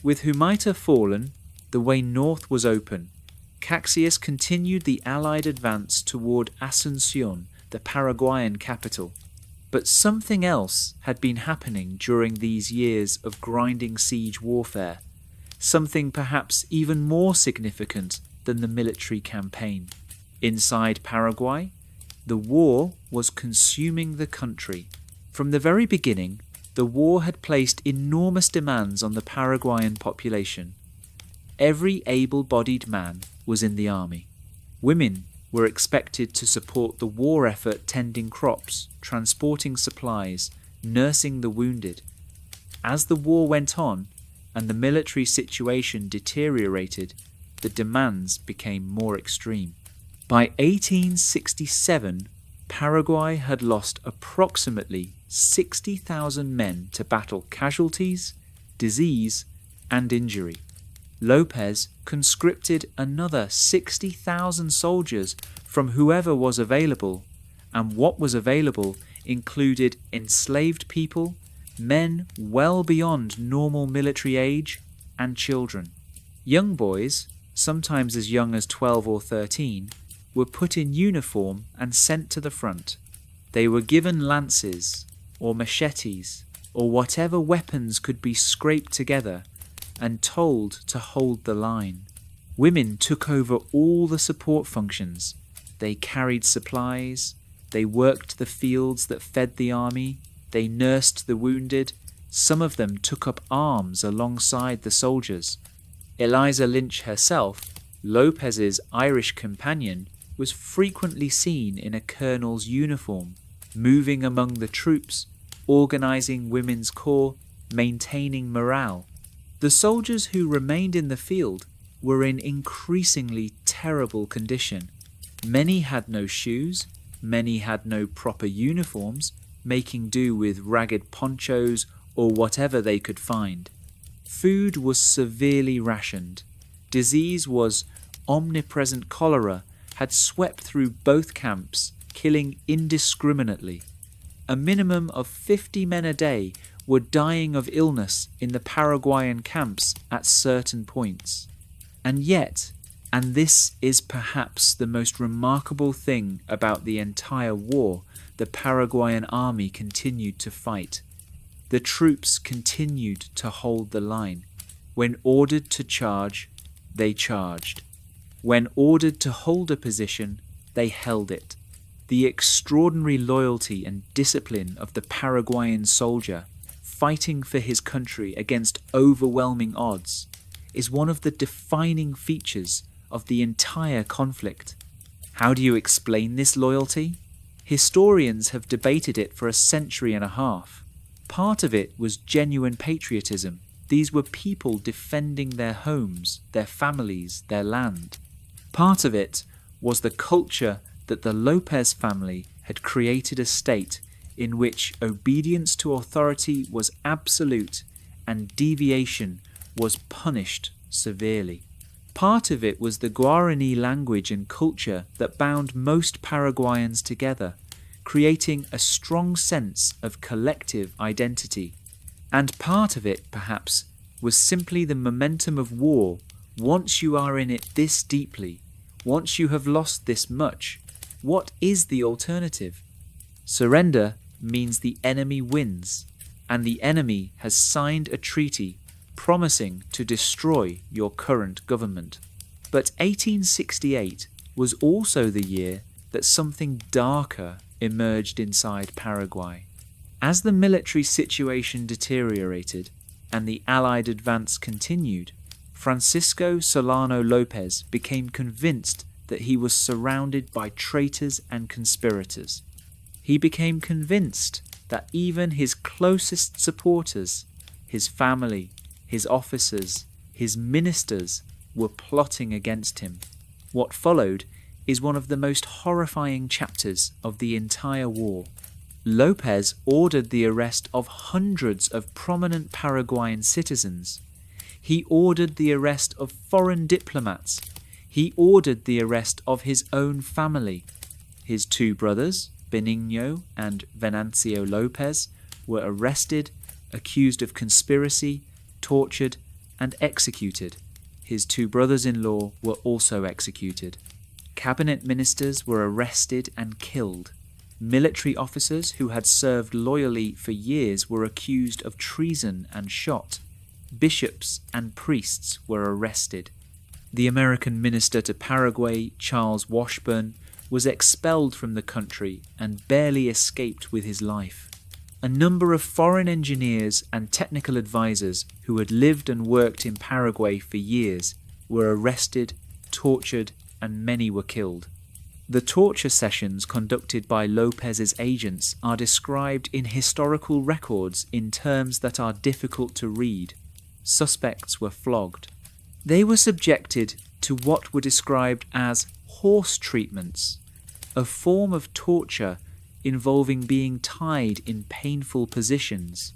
With Humaitá fallen, the way north was open. Caxias continued the Allied advance toward Asunción, the Paraguayan capital. But something else had been happening during these years of grinding siege warfare, something perhaps even more significant than the military campaign. Inside Paraguay, the war was consuming the country. From the very beginning, the war had placed enormous demands on the Paraguayan population. Every able-bodied man was in the army. Women were expected to support the war effort, tending crops, transporting supplies, nursing the wounded. As the war went on and the military situation deteriorated, the demands became more extreme. By 1867, Paraguay had lost approximately 60,000 men to battle casualties, disease, and injury. López conscripted another 60,000 soldiers from whoever was available, and what was available included enslaved people, men well beyond normal military age, and children. Young boys, sometimes as young as 12 or 13, were put in uniform and sent to the front. They were given lances or machetes or whatever weapons could be scraped together and told to hold the line. Women took over all the support functions. They carried supplies, they worked the fields that fed the army, they nursed the wounded, some of them took up arms alongside the soldiers. Eliza Lynch herself, López's Irish companion, was frequently seen in a colonel's uniform, moving among the troops, organising women's corps, maintaining morale. The soldiers who remained in the field were in increasingly terrible condition. Many had no shoes, many had no proper uniforms, making do with ragged ponchos or whatever they could find. Food was severely rationed. Disease was omnipresent. Cholera had swept through both camps, killing indiscriminately. A minimum of 50 men a day were dying of illness in the Paraguayan camps at certain points. And yet, and this is perhaps the most remarkable thing about the entire war, the Paraguayan army continued to fight. The troops continued to hold the line. When ordered to charge, they charged. When ordered to hold a position, they held it. The extraordinary loyalty and discipline of the Paraguayan soldier, fighting for his country against overwhelming odds, is one of the defining features of the entire conflict. How do you explain this loyalty? Historians have debated it for a century and a half. Part of it was genuine patriotism. These were people defending their homes, their families, their land. Part of it was the culture that the López family had created a state in which obedience to authority was absolute and deviation was punished severely. Part of it was the Guarani language and culture that bound most Paraguayans together, creating a strong sense of collective identity. And part of it, perhaps, was simply the momentum of war. Once you are in it this deeply, once you have lost this much, what is the alternative? Surrender means the enemy wins, and the enemy has signed a treaty promising to destroy your current government. But 1868 was also the year that something darker emerged inside Paraguay. As the military situation deteriorated and the Allied advance continued, Francisco Solano López became convinced that he was surrounded by traitors and conspirators. He became convinced that even his closest supporters, his family, his officers, his ministers, were plotting against him. What followed is one of the most horrifying chapters of the entire war. López ordered the arrest of hundreds of prominent Paraguayan citizens. He ordered the arrest of foreign diplomats. He ordered the arrest of his own family. His two brothers, Benigno and Venancio López, were arrested, accused of conspiracy, tortured, and executed. His two brothers-in-law were also executed. Cabinet ministers were arrested and killed. Military officers who had served loyally for years were accused of treason and shot. Bishops and priests were arrested. The American minister to Paraguay, Charles Washburn, was expelled from the country and barely escaped with his life. A number of foreign engineers and technical advisors who had lived and worked in Paraguay for years were arrested, tortured, and many were killed. The torture sessions conducted by López's agents are described in historical records in terms that are difficult to read. Suspects were flogged. They were subjected to what were described as horse treatments, a form of torture involving being tied in painful positions.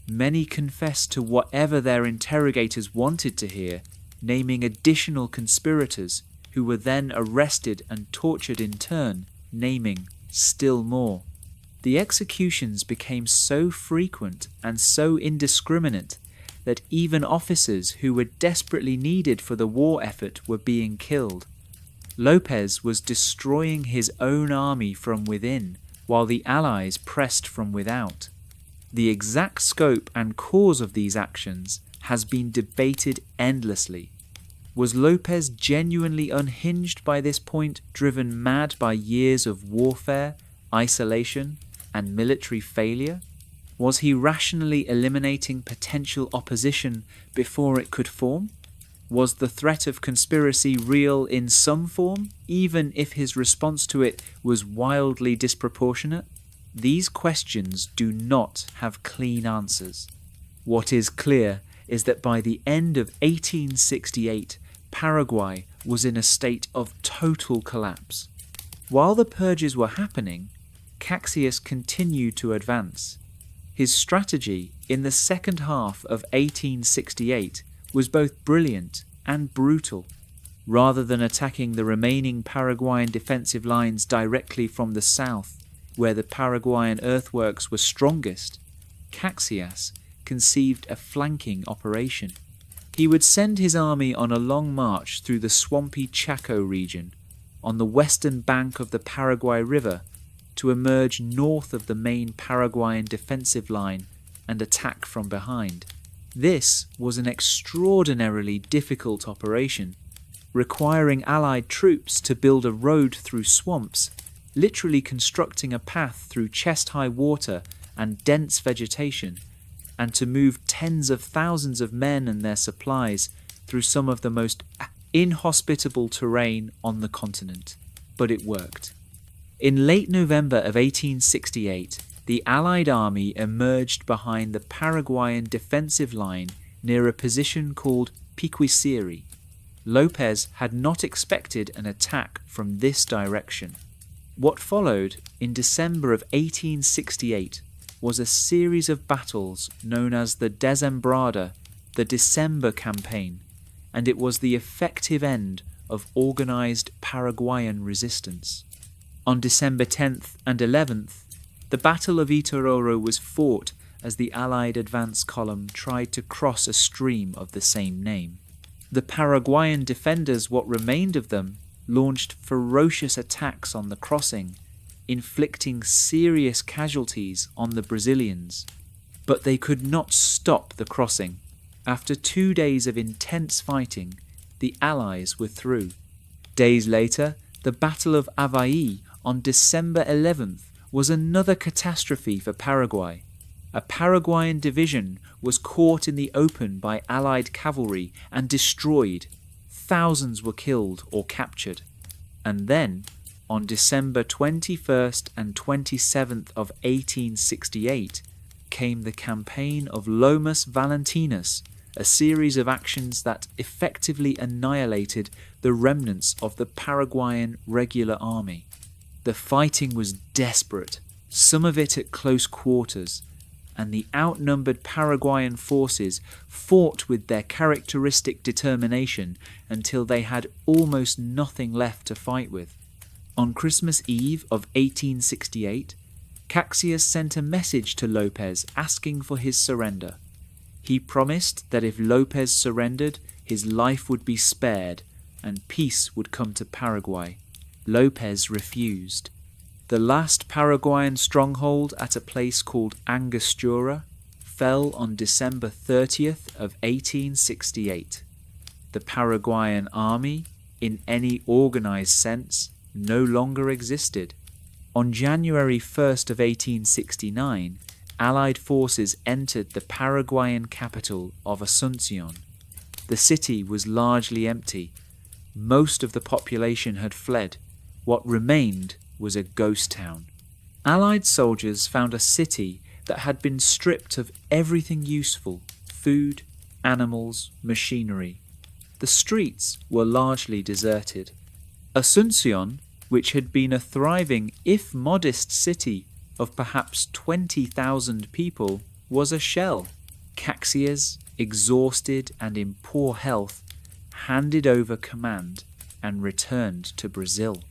Many confessed to whatever their interrogators wanted to hear, naming additional conspirators who were then arrested and tortured in turn, naming still more. The executions became so frequent and so indiscriminate that even officers who were desperately needed for the war effort were being killed. López was destroying his own army from within, while the Allies pressed from without. The exact scope and cause of these actions has been debated endlessly. Was López genuinely unhinged by this point, driven mad by years of warfare, isolation, and military failure? Was he rationally eliminating potential opposition before it could form? Was the threat of conspiracy real in some form, even if his response to it was wildly disproportionate? These questions do not have clean answers. What is clear is that by the end of 1868, Paraguay was in a state of total collapse. While the purges were happening, Caxias continued to advance. His strategy in the second half of 1868 was both brilliant and brutal. Rather than attacking the remaining Paraguayan defensive lines directly from the south, where the Paraguayan earthworks were strongest, Caxias conceived a flanking operation. He would send his army on a long march through the swampy Chaco region, on the western bank of the Paraguay River, to emerge north of the main Paraguayan defensive line and attack from behind. This was an extraordinarily difficult operation, requiring Allied troops to build a road through swamps, literally constructing a path through chest-high water and dense vegetation, and to move tens of thousands of men and their supplies through some of the most inhospitable terrain on the continent. But it worked. In late November of 1868, the Allied army emerged behind the Paraguayan defensive line near a position called Piquisiri. López had not expected an attack from this direction. What followed in December of 1868 was a series of battles known as the Dezembrada, the December campaign, and it was the effective end of organized Paraguayan resistance. On December 10th and 11th, the Battle of Itororo was fought as the Allied advance column tried to cross a stream of the same name. The Paraguayan defenders, what remained of them, launched ferocious attacks on the crossing, inflicting serious casualties on the Brazilians. But they could not stop the crossing. After 2 days of intense fighting, the Allies were through. Days later, the Battle of Avaí on December 11th was another catastrophe for Paraguay. A Paraguayan division was caught in the open by Allied cavalry and destroyed. Thousands were killed or captured. And then, on December 21st and 27th of 1868, came the campaign of Lomas Valentinus, a series of actions that effectively annihilated the remnants of the Paraguayan regular army. The fighting was desperate, some of it at close quarters, and the outnumbered Paraguayan forces fought with their characteristic determination until they had almost nothing left to fight with. On Christmas Eve of 1868, Caxias sent a message to López asking for his surrender. He promised that if López surrendered, his life would be spared and peace would come to Paraguay. López refused. The last Paraguayan stronghold at a place called Angostura fell on December 30th of 1868. The Paraguayan army, in any organized sense, no longer existed. On January 1st of 1869, Allied forces entered the Paraguayan capital of Asunción. The city was largely empty. Most of the population had fled. What remained was a ghost town. Allied soldiers found a city that had been stripped of everything useful: food, animals, machinery. The streets were largely deserted. Asunción, which had been a thriving, if modest, city of perhaps 20,000 people, was a shell. Caxias, exhausted and in poor health, handed over command and returned to Brazil.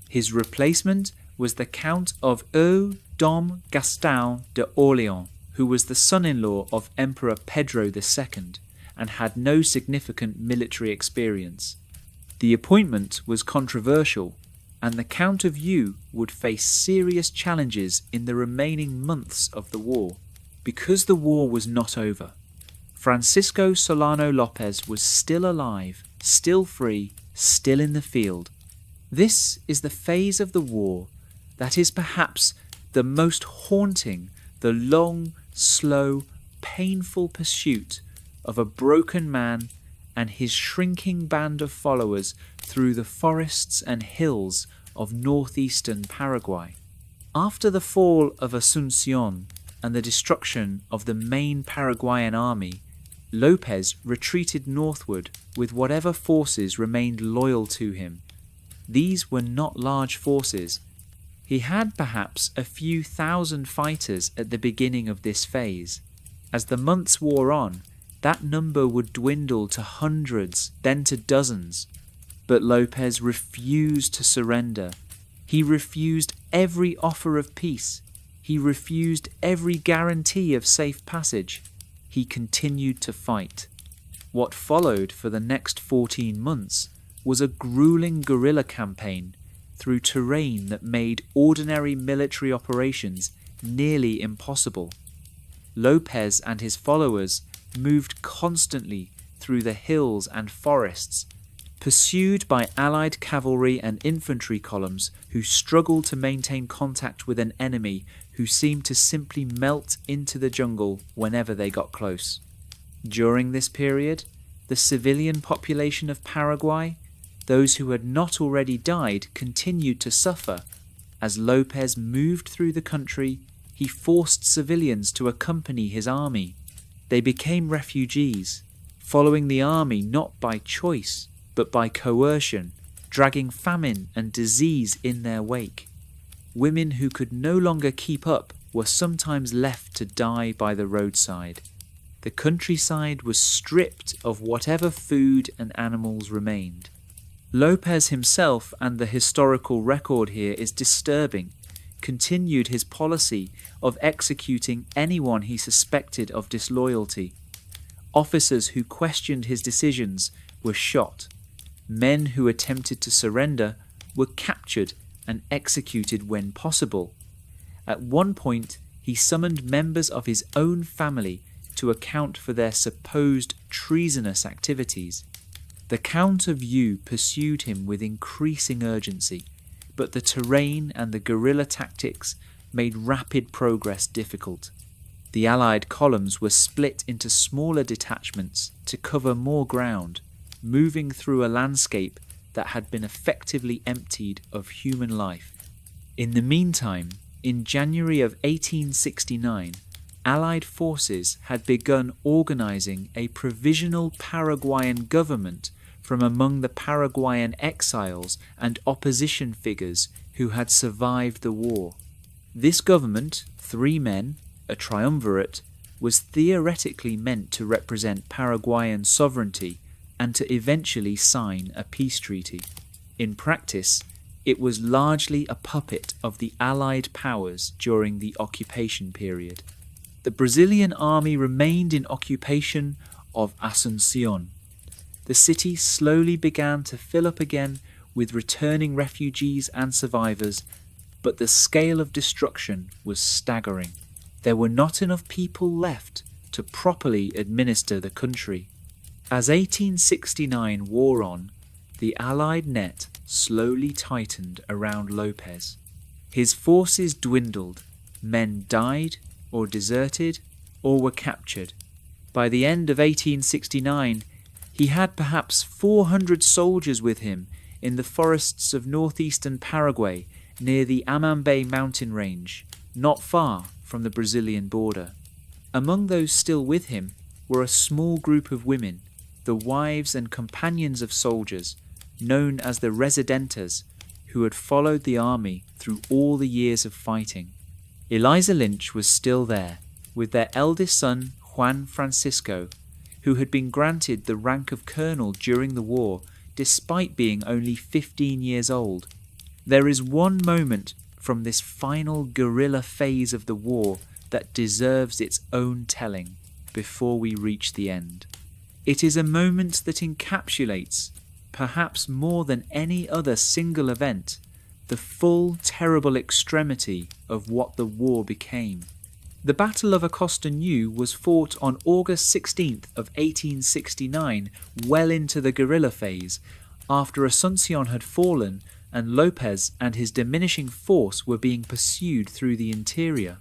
His replacement was the Count of Dom Gaston de Orléans, who was the son-in-law of Emperor Pedro II and had no significant military experience. The appointment was controversial, and the Count of U would face serious challenges in the remaining months of the war. Because the war was not over, Francisco Solano López was still alive, still free, still in the field. This is the phase of the war that is perhaps the most haunting, the long, slow, painful pursuit of a broken man and his shrinking band of followers through the forests and hills of northeastern Paraguay. After the fall of Asunción and the destruction of the main Paraguayan army, López retreated northward with whatever forces remained loyal to him. These were not large forces. He had perhaps a few thousand fighters at the beginning of this phase. As the months wore on, that number would dwindle to hundreds, then to dozens. But López refused to surrender. He refused every offer of peace. He refused every guarantee of safe passage. He continued to fight. What followed for the next 14 months was a grueling guerrilla campaign through terrain that made ordinary military operations nearly impossible. López and his followers moved constantly through the hills and forests, pursued by Allied cavalry and infantry columns who struggled to maintain contact with an enemy who seemed to simply melt into the jungle whenever they got close. During this period, the civilian population of Paraguay, those who had not already died, continued to suffer. As López moved through the country, he forced civilians to accompany his army. They became refugees, following the army not by choice, but by coercion, dragging famine and disease in their wake. Women who could no longer keep up were sometimes left to die by the roadside. The countryside was stripped of whatever food and animals remained. López himself, and the historical record here is disturbing, continued his policy of executing anyone he suspected of disloyalty. Officers who questioned his decisions were shot. Men who attempted to surrender were captured and executed when possible. At one point, he summoned members of his own family to account for their supposed treasonous activities. The Count of U pursued him with increasing urgency, but the terrain and the guerrilla tactics made rapid progress difficult. The Allied columns were split into smaller detachments to cover more ground, moving through a landscape that had been effectively emptied of human life. In the meantime, in January of 1869, Allied forces had begun organizing a provisional Paraguayan government from among the Paraguayan exiles and opposition figures who had survived the war. This government, 3 men, a triumvirate, was theoretically meant to represent Paraguayan sovereignty and to eventually sign a peace treaty. In practice, it was largely a puppet of the Allied powers during the occupation period. The Brazilian army remained in occupation of Asunción. The city slowly began to fill up again with returning refugees and survivors, but the scale of destruction was staggering. There were not enough people left to properly administer the country. As 1869 wore on, the Allied net slowly tightened around López. His forces dwindled, men died or deserted or were captured. By the end of 1869, he had perhaps 400 soldiers with him in the forests of northeastern Paraguay near the Amambay mountain range, not far from the Brazilian border. Among those still with him were a small group of women, the wives and companions of soldiers, known as the Residentas, who had followed the army through all the years of fighting. Eliza Lynch was still there, with their eldest son, Juan Francisco, who had been granted the rank of colonel during the war, despite being only 15 years old. There is one moment from this final guerrilla phase of the war that deserves its own telling before we reach the end. It is a moment that encapsulates, perhaps more than any other single event, the full terrible extremity of what the war became. The Battle of Acosta New was fought on August 16th of 1869, well into the guerrilla phase, after Asuncion had fallen and López and his diminishing force were being pursued through the interior.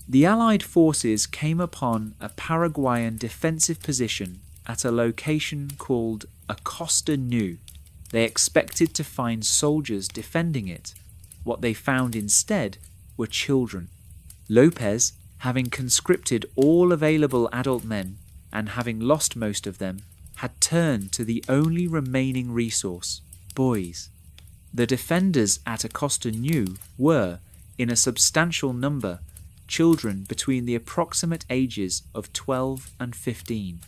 The Allied forces came upon a Paraguayan defensive position at a location called Acosta New. They expected to find soldiers defending it. What they found instead were children. López, having conscripted all available adult men and having lost most of them, had turned to the only remaining resource, boys. The defenders at Acosta New were, in a substantial number, children between the approximate ages of 12 and 15.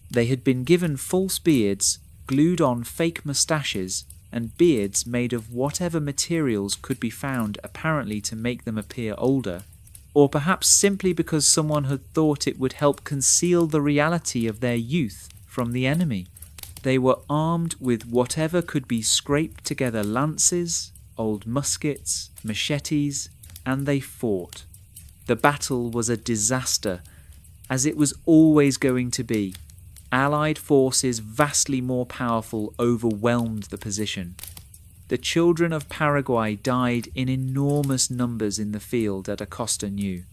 They had been given false beards, glued on fake moustaches, and beards made of whatever materials could be found apparently to make them appear older, or perhaps simply because someone had thought it would help conceal the reality of their youth from the enemy. They were armed with whatever could be scraped together lances, old muskets, machetes, and they fought. The battle was a disaster, as it was always going to be. Allied forces vastly more powerful overwhelmed the position. The children of Paraguay died in enormous numbers in the field at Acosta New.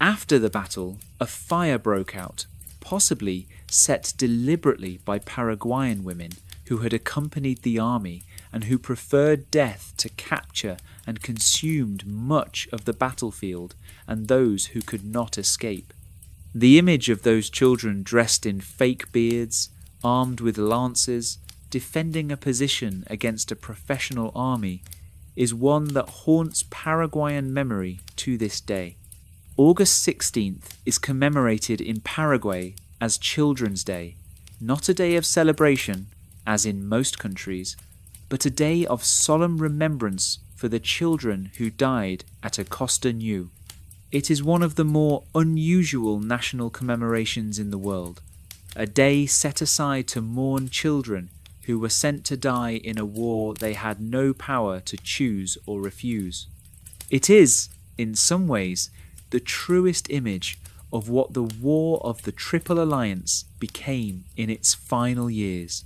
After the battle, a fire broke out, possibly set deliberately by Paraguayan women who had accompanied the army and who preferred death to capture and consumed much of the battlefield and those who could not escape. The image of those children dressed in fake beards, armed with lances, defending a position against a professional army, is one that haunts Paraguayan memory to this day. August 16th is commemorated in Paraguay as Children's Day, not a day of celebration, as in most countries, but a day of solemn remembrance for the children who died at Acosta New. It is one of the more unusual national commemorations in the world, a day set aside to mourn children who were sent to die in a war they had no power to choose or refuse. It is, in some ways, the truest image of what the War of the Triple Alliance became in its final years,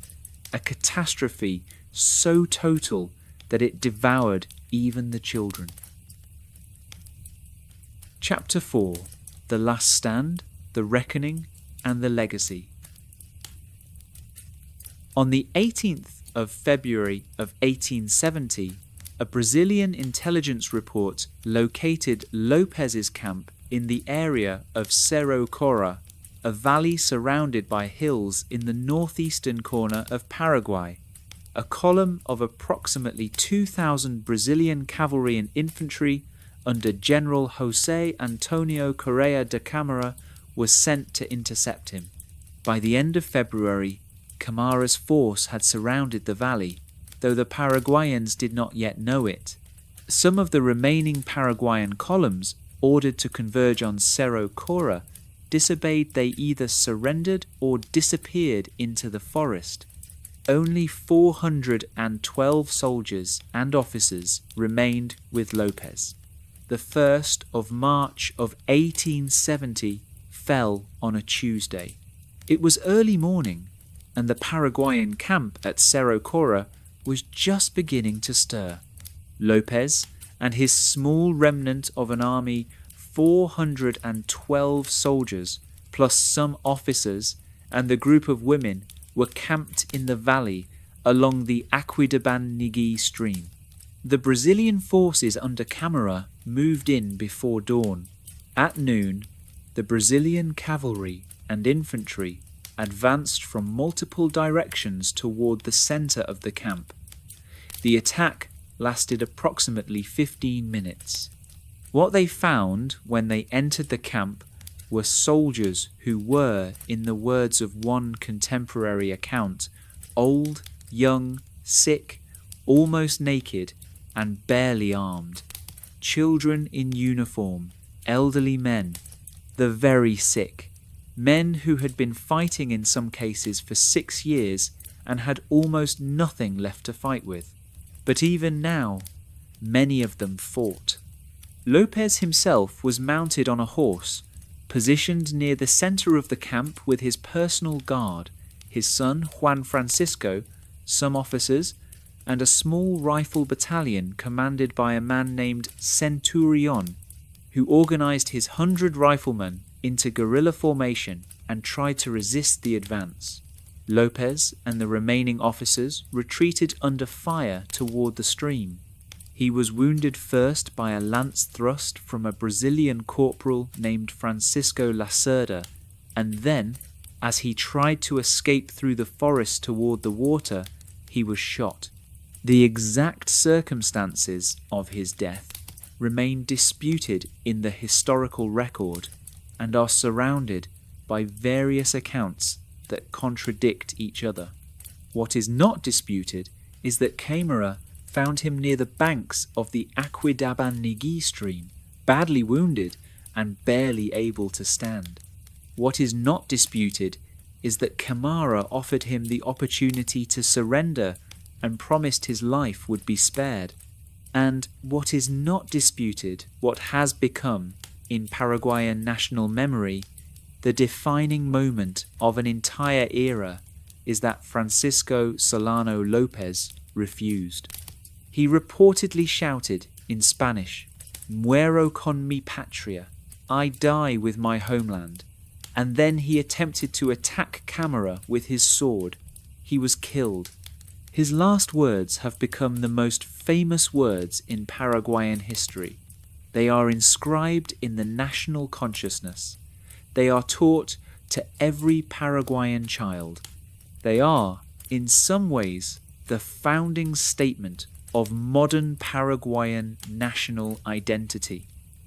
a catastrophe so total that it devoured even the children. Chapter 4. The Last Stand, the Reckoning, and the Legacy. On the 18th of February of 1870, a Brazilian intelligence report located López's camp in the area of Cerro Cora, a valley surrounded by hills in the northeastern corner of Paraguay. A column of approximately 2,000 Brazilian cavalry and infantry under General José Antonio Correa da Câmara was sent to intercept him. By the end of February, Câmara's force had surrounded the valley, though the Paraguayans did not yet know it. Some of the remaining Paraguayan columns, ordered to converge on Cerro Cora, disobeyed. They either surrendered or disappeared into the forest. Only 412 soldiers and officers remained with López. The 1st of March of 1870 fell on a Tuesday. It was early morning, and the Paraguayan camp at Cerro Cora was just beginning to stir. López and his small remnant of an army, 412 soldiers, plus some officers, and the group of women were camped in the valley along the Aquidauban-Niguí stream. The Brazilian forces under Câmara moved in before dawn. At noon, the Brazilian cavalry and infantry advanced from multiple directions toward the center of the camp. The attack lasted approximately 15 minutes. What they found when they entered the camp were soldiers who were, in the words of one contemporary account, old, young, sick, almost naked, and barely armed. Children in uniform, elderly men, the very sick, men who had been fighting in some cases for 6 years and had almost nothing left to fight with. But even now, many of them fought. López himself was mounted on a horse, positioned near the center of the camp with his personal guard, his son Juan Francisco, some officers, and a small rifle battalion commanded by a man named Centurion, who organized his 100 riflemen into guerrilla formation and tried to resist the advance. López and the remaining officers retreated under fire toward the stream. He was wounded first by a lance thrust from a Brazilian corporal named Francisco Lacerda, and then, as he tried to escape through the forest toward the water, he was shot. The exact circumstances of his death remain disputed in the historical record and are surrounded by various accounts that contradict each other. What is not disputed is that Camara found him near the banks of the Aquidaubaniguí stream, badly wounded and barely able to stand. What is not disputed is that Camara offered him the opportunity to surrender and promised his life would be spared. And what is not disputed, what has become, in Paraguayan national memory, the defining moment of an entire era, is that Francisco Solano López refused. He reportedly shouted in Spanish, "Muero con mi patria," I die with my homeland, and then he attempted to attack Camara with his sword. He was killed. His last words have become the most famous words in Paraguayan history. They are inscribed in the national consciousness. They are taught to every Paraguayan child. They are, in some ways, the founding statement of modern Paraguayan national identity.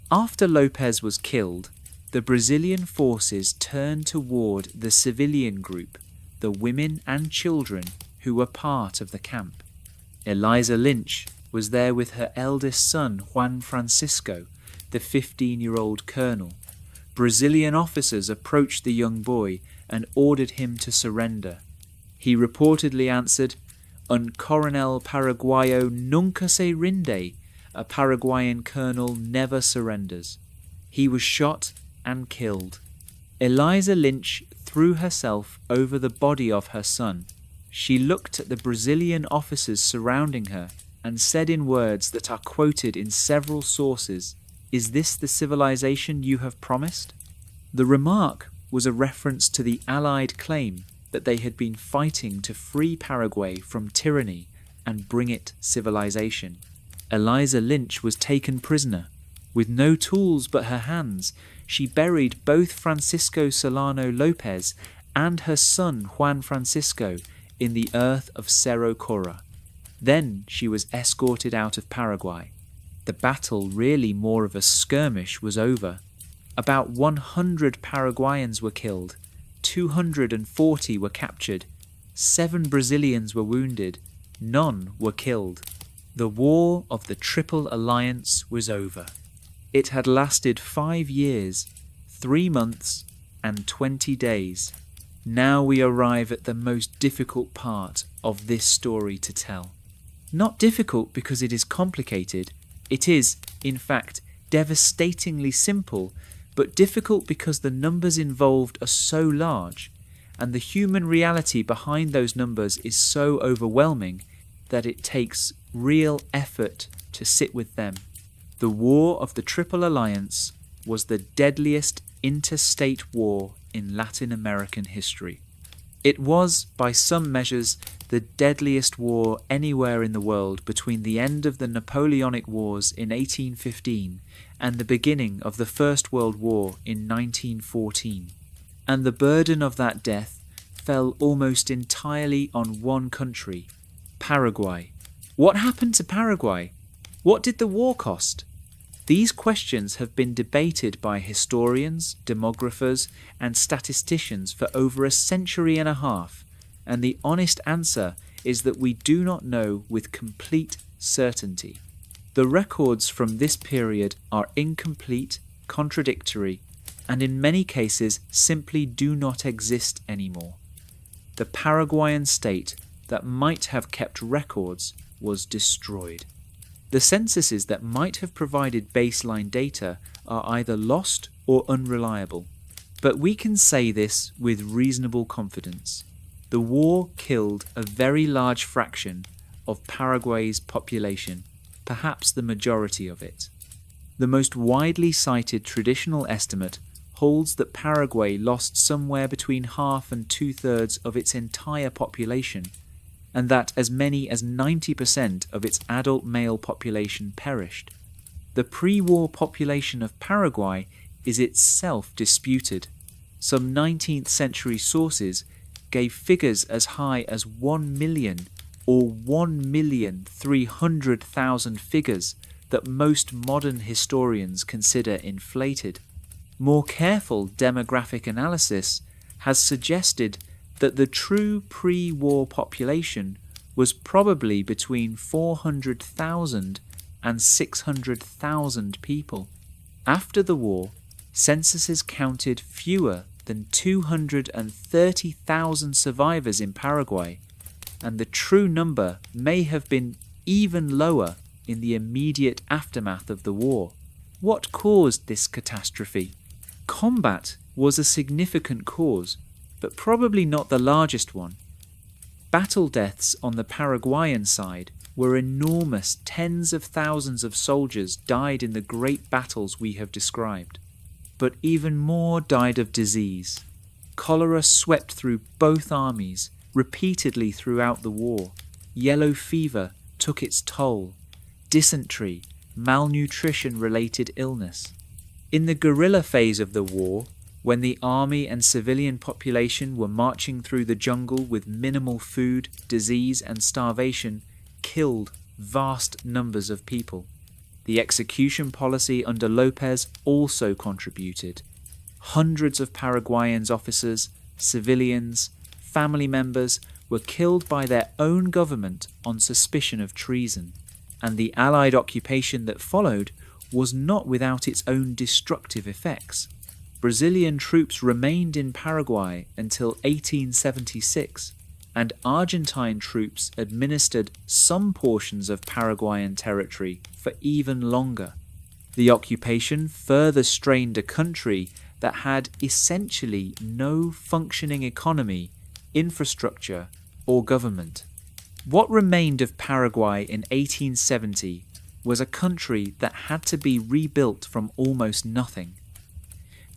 After López was killed, the Brazilian forces turned toward the civilian group, the women and children who were part of the camp. Eliza Lynch was there with her eldest son Juan Francisco, the 15-year-old colonel. Brazilian officers approached the young boy and ordered him to surrender. He reportedly answered, "Un coronel paraguayo nunca se rinde," a Paraguayan colonel never surrenders. He was shot and killed. Eliza Lynch threw herself over the body of her son. She looked at the Brazilian officers surrounding her and said in words that are quoted in several sources, "Is this the civilization you have promised?" The remark was a reference to the Allied claim that they had been fighting to free Paraguay from tyranny and bring it civilization. Eliza Lynch was taken prisoner. With no tools but her hands, she buried both Francisco Solano López and her son Juan Francisco in the earth of Cerro Cora. Then she was escorted out of Paraguay. The battle, really more of a skirmish, was over. About 100 Paraguayans were killed, 240 were captured, 7 Brazilians were wounded, none were killed. The War of the Triple Alliance was over. It had lasted 5 years, 3 months, and 20 days. Now we arrive at the most difficult part of this story to tell. Not difficult because it is complicated. It is, in fact, devastatingly simple, but difficult because the numbers involved are so large, and the human reality behind those numbers is so overwhelming that it takes real effort to sit with them. The War of the Triple Alliance was the deadliest interstate war in Latin American history. It was, by some measures, the deadliest war anywhere in the world between the end of the Napoleonic Wars in 1815 and the beginning of the First World War in 1914. And the burden of that death fell almost entirely on one country, Paraguay. What happened to Paraguay? What did the war cost? These questions have been debated by historians, demographers, and statisticians for over a century and a half, and the honest answer is that we do not know with complete certainty. The records from this period are incomplete, contradictory, and in many cases simply do not exist anymore. The Paraguayan state that might have kept records was destroyed. The censuses that might have provided baseline data are either lost or unreliable. But we can say this with reasonable confidence. The war killed a very large fraction of Paraguay's population, perhaps the majority of it. The most widely cited traditional estimate holds that Paraguay lost somewhere between half and two-thirds of its entire population, and that as many as 90% of its adult male population perished. The pre-war population of Paraguay is itself disputed. Some 19th century sources gave figures as high as 1 million or 1,300,000 figures that most modern historians consider inflated. More careful demographic analysis has suggested that the true pre-war population was probably between 400,000 and 600,000 people. After the war, censuses counted fewer than 230,000 survivors in Paraguay, and the true number may have been even lower in the immediate aftermath of the war. What caused this catastrophe? Combat was a significant cause, but probably not the largest one. Battle deaths on the Paraguayan side were enormous. Tens of thousands of soldiers died in the great battles we have described. But even more died of disease. Cholera swept through both armies repeatedly throughout the war. Yellow fever took its toll. Dysentery, malnutrition-related illness. In the guerrilla phase of the war, when the army and civilian population were marching through the jungle with minimal food, disease and starvation, killed vast numbers of people. The execution policy under López also contributed. Hundreds of Paraguayan officers, civilians, family members were killed by their own government on suspicion of treason, and the Allied occupation that followed was not without its own destructive effects. Brazilian troops remained in Paraguay until 1876, and Argentine troops administered some portions of Paraguayan territory for even longer. The occupation further strained a country that had essentially no functioning economy, infrastructure, or government. What remained of Paraguay in 1870 was a country that had to be rebuilt from almost nothing.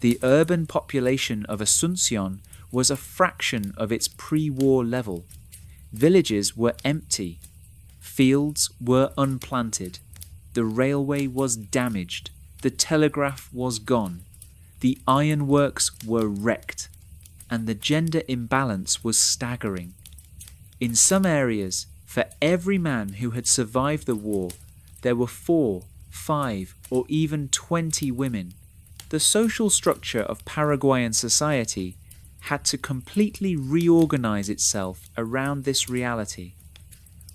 The urban population of Asunción was a fraction of its pre-war level. Villages were empty. Fields were unplanted. The railway was damaged. The telegraph was gone. The ironworks were wrecked. And the gender imbalance was staggering. In some areas, for every man who had survived the war, there were 4, 5, or even 20 women. The social structure of Paraguayan society had to completely reorganize itself around this reality.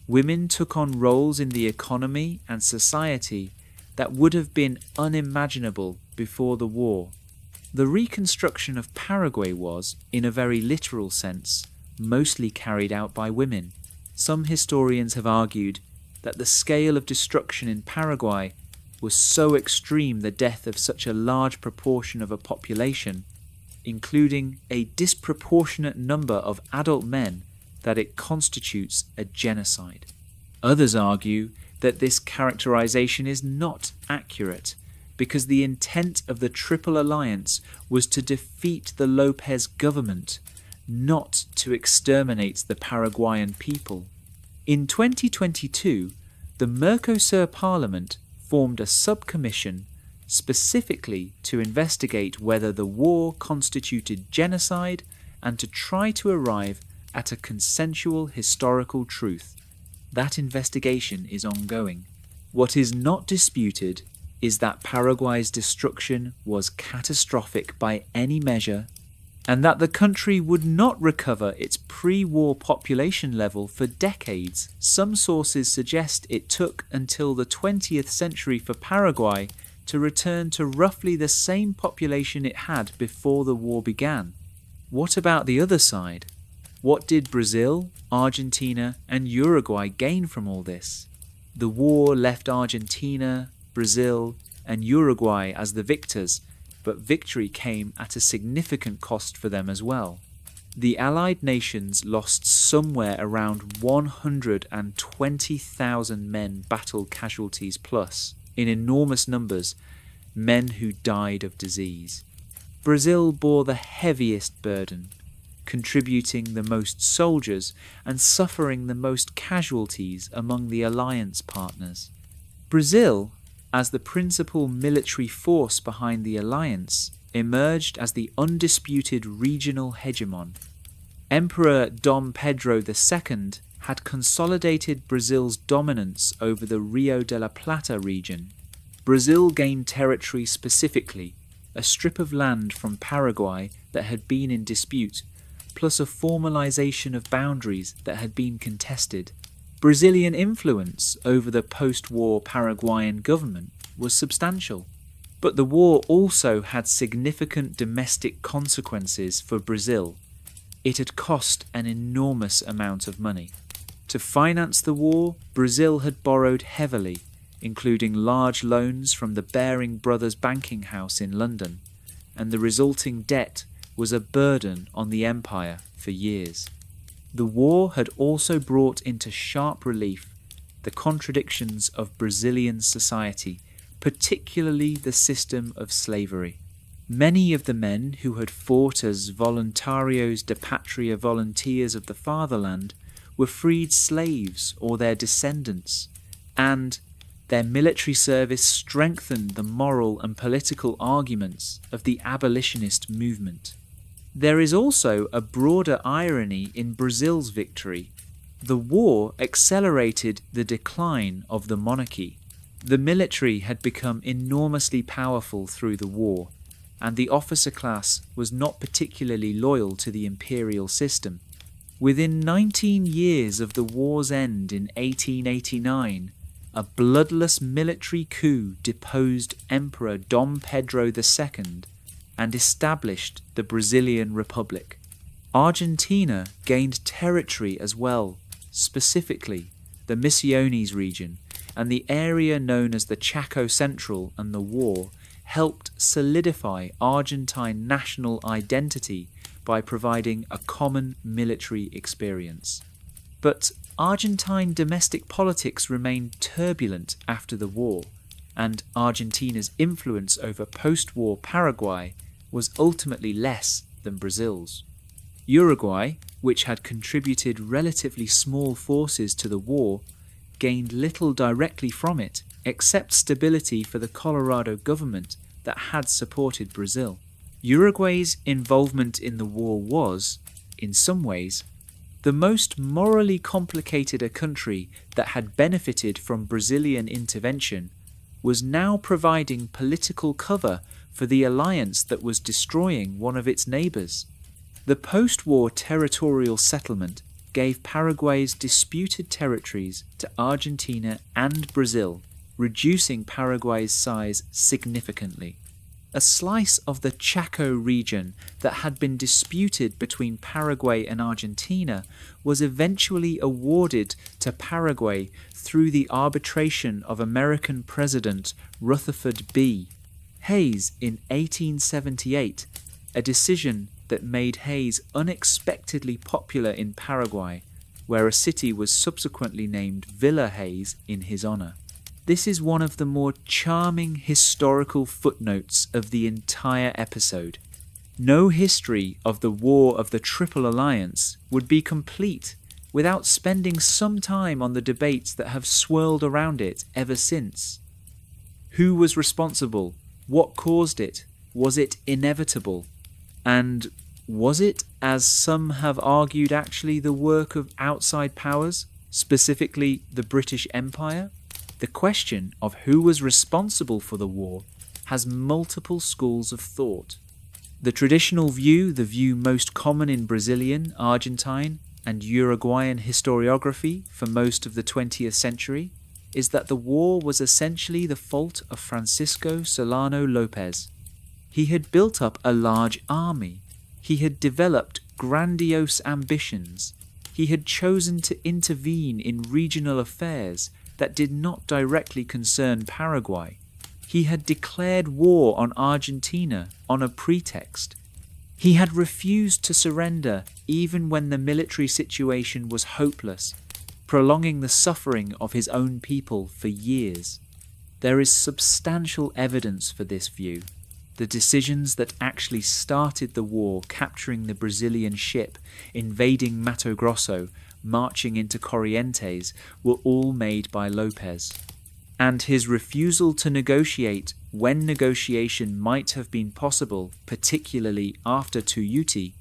Women took on roles in the economy and society that would have been unimaginable before the war. The reconstruction of Paraguay was, in a very literal sense, mostly carried out by women. Some historians have argued that the scale of destruction in Paraguay was so extreme, the death of such a large proportion of a population, including a disproportionate number of adult men, that it constitutes a genocide. Others argue that this characterization is not accurate, because the intent of the Triple Alliance was to defeat the López government, not to exterminate the Paraguayan people. In 2022, the Mercosur Parliament formed a subcommission specifically to investigate whether the war constituted genocide and to try to arrive at a consensual historical truth. That investigation is ongoing. What is not disputed is that Paraguay's destruction was catastrophic by any measure, and that the country would not recover its pre-war population level for decades. Some sources suggest it took until the 20th century for Paraguay to return to roughly the same population it had before the war began. What about the other side? What did Brazil, Argentina, and Uruguay gain from all this? The war left Argentina, Brazil, and Uruguay as the victors, but victory came at a significant cost for them as well. The Allied nations lost somewhere around 120,000 men battle casualties plus, in enormous numbers, men who died of disease. Brazil bore the heaviest burden, contributing the most soldiers and suffering the most casualties among the alliance partners. Brazil, as the principal military force behind the alliance, emerged as the undisputed regional hegemon. Emperor Dom Pedro II had consolidated Brazil's dominance over the Rio de la Plata region. Brazil gained territory specifically, a strip of land from Paraguay that had been in dispute, plus a formalization of boundaries that had been contested. Brazilian influence over the post-war Paraguayan government was substantial. But the war also had significant domestic consequences for Brazil. It had cost an enormous amount of money. To finance the war, Brazil had borrowed heavily, including large loans from the Baring Brothers banking house in London, and the resulting debt was a burden on the empire for years. The war had also brought into sharp relief the contradictions of Brazilian society, particularly the system of slavery. Many of the men who had fought as voluntarios de patria volunteers of the fatherland were freed slaves or their descendants, and their military service strengthened the moral and political arguments of the abolitionist movement. There is also a broader irony in Brazil's victory. The war accelerated the decline of the monarchy. The military had become enormously powerful through the war, and the officer class was not particularly loyal to the imperial system. Within 19 years of the war's end in 1889, a bloodless military coup deposed Emperor Dom Pedro II and established the Brazilian Republic. Argentina gained territory as well, specifically the Misiones region, and the area known as the Chaco Central, and the war helped solidify Argentine national identity by providing a common military experience. But Argentine domestic politics remained turbulent after the war, and Argentina's influence over post-war Paraguay was ultimately less than Brazil's. Uruguay, which had contributed relatively small forces to the war, gained little directly from it except stability for the Colorado government that had supported Brazil. Uruguay's involvement in the war was, in some ways, the most morally complicated a country that had benefited from Brazilian intervention was now providing political cover for the alliance that was destroying one of its neighbours. The post-war territorial settlement gave Paraguay's disputed territories to Argentina and Brazil, reducing Paraguay's size significantly. A slice of the Chaco region that had been disputed between Paraguay and Argentina was eventually awarded to Paraguay through the arbitration of American President Rutherford B. Hayes in 1878, a decision that made Hayes unexpectedly popular in Paraguay, where a city was subsequently named Villa Hayes in his honour. This is one of the more charming historical footnotes of the entire episode. No history of the War of the Triple Alliance would be complete without spending some time on the debates that have swirled around it ever since. Who was responsible? What caused it? Was it inevitable? And was it, as some have argued, actually the work of outside powers, specifically the British Empire? The question of who was responsible for the war has multiple schools of thought. The traditional view, the view most common in Brazilian, Argentine, and Uruguayan historiography for most of the 20th century, is that the war was essentially the fault of Francisco Solano López. He had built up a large army. He had developed grandiose ambitions. He had chosen to intervene in regional affairs that did not directly concern Paraguay. He had declared war on Argentina on a pretext. He had refused to surrender even when the military situation was hopeless, prolonging the suffering of his own people for years. There is substantial evidence for this view. The decisions that actually started the war, capturing the Brazilian ship, invading Mato Grosso, marching into Corrientes, were all made by López. And his refusal to negotiate when negotiation might have been possible, particularly after Tuiuti,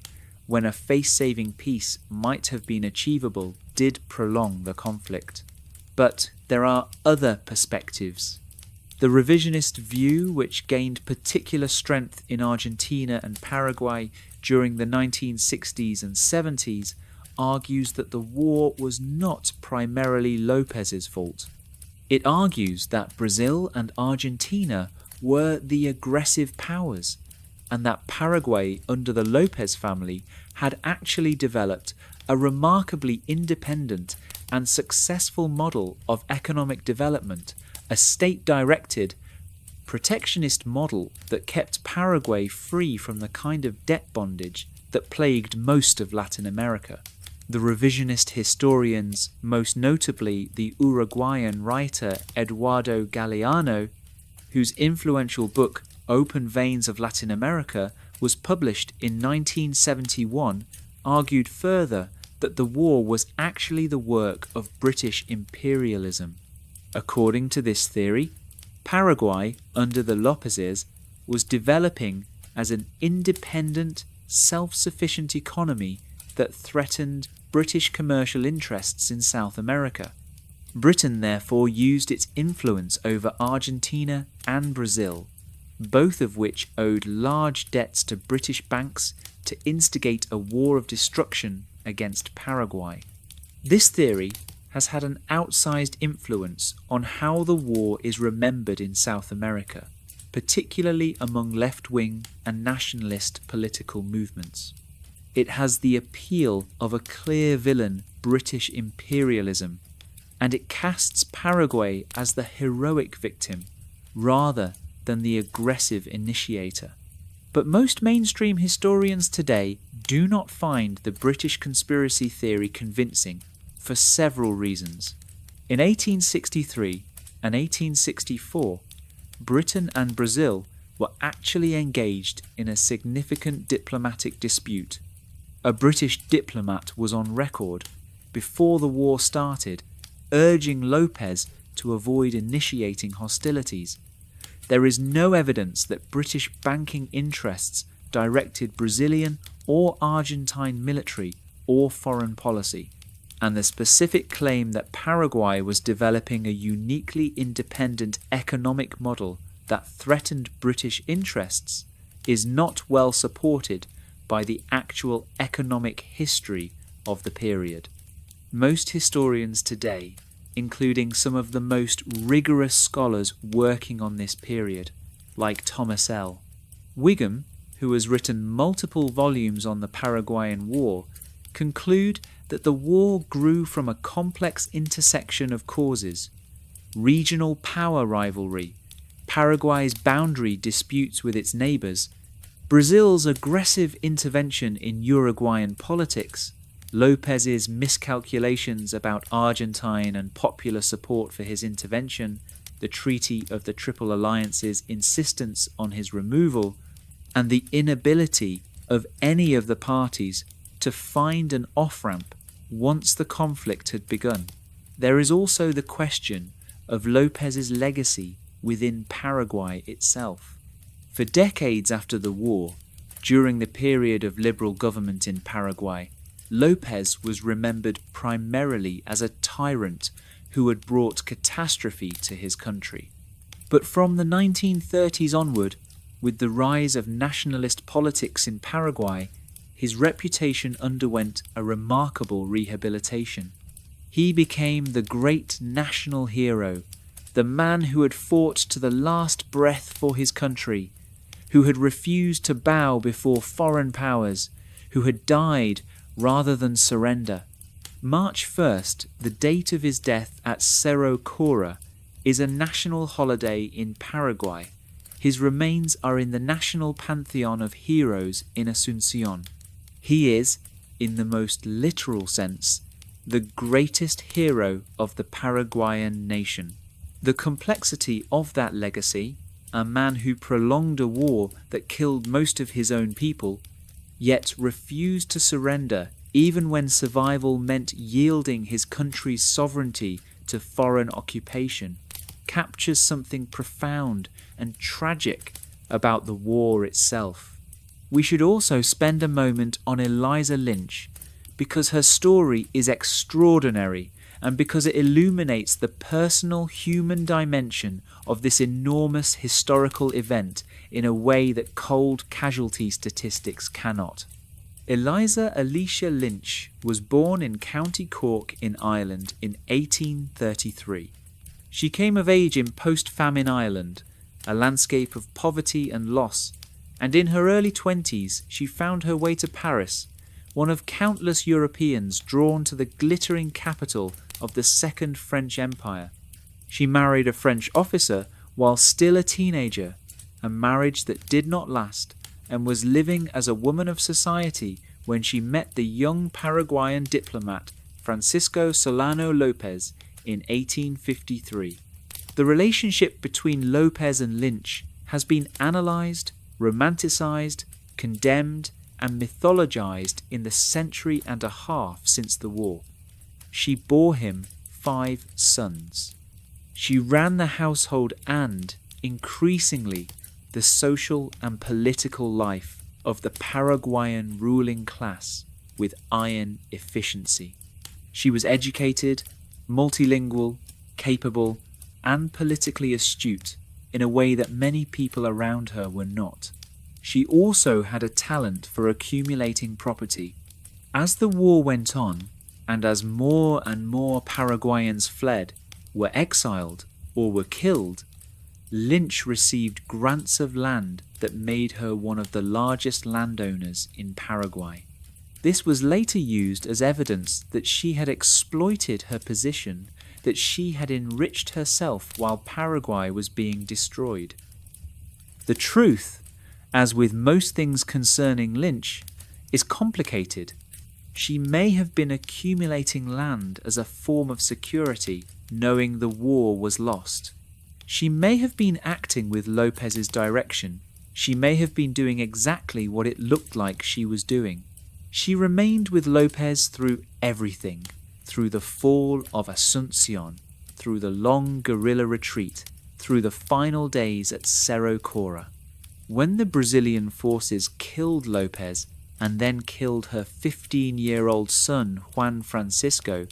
when a face-saving peace might have been achievable, did prolong the conflict. But there are other perspectives. The revisionist view, which gained particular strength in Argentina and Paraguay during the 1960s and 70s, argues that the war was not primarily López's fault. It argues that Brazil and Argentina were the aggressive powers, and that Paraguay under the López family had actually developed a remarkably independent and successful model of economic development, a state-directed, protectionist model that kept Paraguay free from the kind of debt bondage that plagued most of Latin America. The revisionist historians, most notably the Uruguayan writer Eduardo Galeano, whose influential book Open Veins of Latin America was published in 1971, argued further that the war was actually the work of British imperialism. According to this theory, Paraguay, under the Lópezes, was developing as an independent, self-sufficient economy that threatened British commercial interests in South America. Britain therefore used its influence over Argentina and Brazil, both of which owed large debts to British banks, to instigate a war of destruction against Paraguay. This theory has had an outsized influence on how the war is remembered in South America, particularly among left-wing and nationalist political movements. It has the appeal of a clear villain, British imperialism, and it casts Paraguay as the heroic victim rather than the aggressive initiator. But most mainstream historians today do not find the British conspiracy theory convincing for several reasons. In 1863 and 1864, Britain and Brazil were actually engaged in a significant diplomatic dispute. A British diplomat was on record, before the war started, urging López to avoid initiating hostilities. There is no evidence that British banking interests directed Brazilian or Argentine military or foreign policy, and the specific claim that Paraguay was developing a uniquely independent economic model that threatened British interests is not well supported by the actual economic history of the period. Most historians today, including some of the most rigorous scholars working on this period, like Thomas L. Wigham, who has written multiple volumes on the Paraguayan War, conclude that the war grew from a complex intersection of causes: regional power rivalry, Paraguay's boundary disputes with its neighbours, Brazil's aggressive intervention in Uruguayan politics, López's miscalculations about Argentine and popular support for his intervention, the Treaty of the Triple Alliance's insistence on his removal, and the inability of any of the parties to find an off-ramp once the conflict had begun. There is also the question of López's legacy within Paraguay itself. For decades after the war, during the period of liberal government in Paraguay, López was remembered primarily as a tyrant who had brought catastrophe to his country. But from the 1930s onward, with the rise of nationalist politics in Paraguay, his reputation underwent a remarkable rehabilitation. He became the great national hero, the man who had fought to the last breath for his country, who had refused to bow before foreign powers, who had died rather than surrender. March 1st, the date of his death at Cerro Cora, is a national holiday in Paraguay. His remains are in the national pantheon of heroes in Asunción. He is, in the most literal sense, the greatest hero of the Paraguayan nation. The complexity of that legacy, a man who prolonged a war that killed most of his own people, yet refused to surrender even when survival meant yielding his country's sovereignty to foreign occupation, captures something profound and tragic about the war itself. We should also spend a moment on Eliza Lynch, because her story is extraordinary and because it illuminates the personal human dimension of this enormous historical event in a way that cold casualty statistics cannot. Eliza Alicia Lynch was born in County Cork in Ireland in 1833. She came of age in post-famine Ireland, a landscape of poverty and loss, and in her early 20s she found her way to Paris, one of countless Europeans drawn to the glittering capital of the Second French Empire. She married a French officer while still a teenager, a marriage that did not last, and was living as a woman of society when she met the young Paraguayan diplomat Francisco Solano López in 1853. The relationship between López and Lynch has been analysed, romanticised, condemned, and mythologized in the century and a half since the war. She bore him 5 sons. She ran the household and, increasingly, the social and political life of the Paraguayan ruling class with iron efficiency. She was educated, multilingual, capable, and politically astute in a way that many people around her were not. She also had a talent for accumulating property. As the war went on, and as more and more Paraguayans fled, were exiled, or were killed, Lynch received grants of land that made her one of the largest landowners in Paraguay. This was later used as evidence that she had exploited her position, that she had enriched herself while Paraguay was being destroyed. The truth, as with most things concerning Lynch, is complicated. She may have been accumulating land as a form of security, knowing the war was lost. She may have been acting with López's direction. She may have been doing exactly what it looked like she was doing. She remained with López through everything, through the fall of Asunción, through the long guerrilla retreat, through the final days at Cerro Cora. When the Brazilian forces killed López and then killed her 15-year-old son Juan Francisco,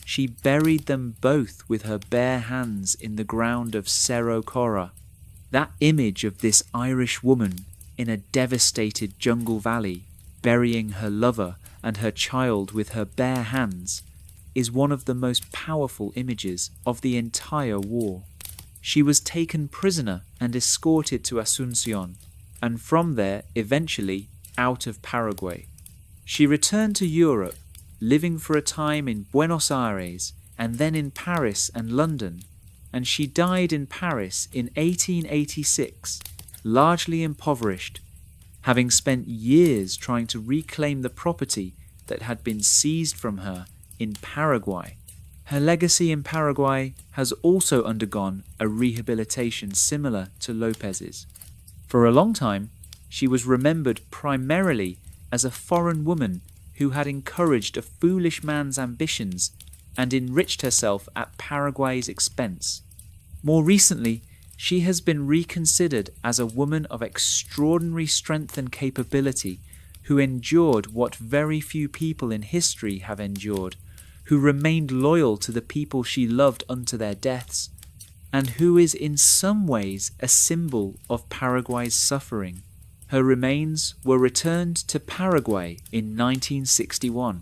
she buried them both with her bare hands in the ground of Cerro Cora. That image of this Irish woman in a devastated jungle valley, burying her lover and her child with her bare hands, is one of the most powerful images of the entire war. She was taken prisoner and escorted to Asunción, and from there, eventually, out of Paraguay. She returned to Europe, living for a time in Buenos Aires and then in Paris and London, and she died in Paris in 1886, largely impoverished, having spent years trying to reclaim the property that had been seized from her in Paraguay. Her legacy in Paraguay has also undergone a rehabilitation similar to López's. For a long time, she was remembered primarily as a foreign woman who had encouraged a foolish man's ambitions and enriched herself at Paraguay's expense. More recently, she has been reconsidered as a woman of extraordinary strength and capability who endured what very few people in history have endured, who remained loyal to the people she loved unto their deaths, and who is in some ways a symbol of Paraguay's suffering. Her remains were returned to Paraguay in 1961.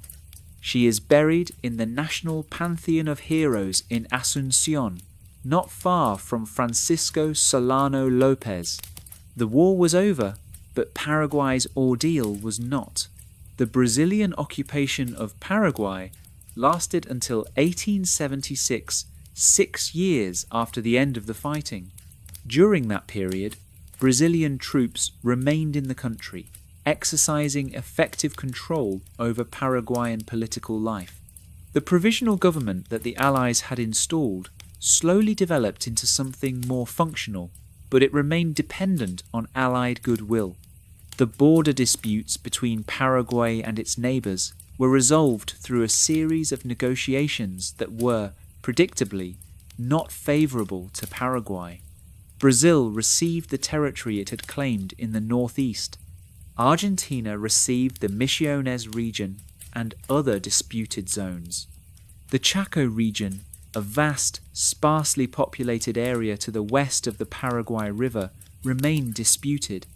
She is buried in the National Pantheon of Heroes in Asunción, not far from Francisco Solano López. The war was over, but Paraguay's ordeal was not. The Brazilian occupation of Paraguay lasted until 1876, 6 years after the end of the fighting. During that period, Brazilian troops remained in the country, exercising effective control over Paraguayan political life. The provisional government that the Allies had installed slowly developed into something more functional, but it remained dependent on Allied goodwill. The border disputes between Paraguay and its neighbours were resolved through a series of negotiations that were, predictably, not favourable to Paraguay. Brazil received the territory it had claimed in the northeast. Argentina received the Misiones region and other disputed zones. The Chaco region, a vast, sparsely populated area to the west of the Paraguay River, remained disputed,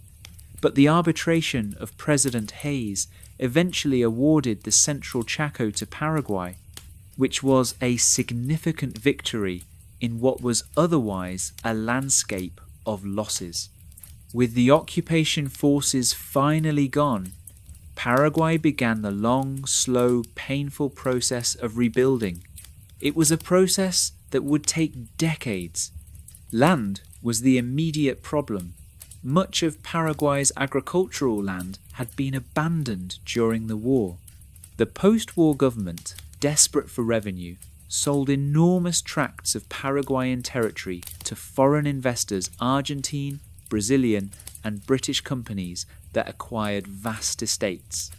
but the arbitration of President Hayes eventually awarded the central Chaco to Paraguay, which was a significant victory in what was otherwise a landscape of losses. With the occupation forces finally gone, Paraguay began the long, slow, painful process of rebuilding. It was a process that would take decades. Land was the immediate problem. Much of Paraguay's agricultural land had been abandoned during the war. The post-war government, desperate for revenue, sold enormous tracts of Paraguayan territory to foreign investors, Argentine, Brazilian, and British companies that acquired vast estates.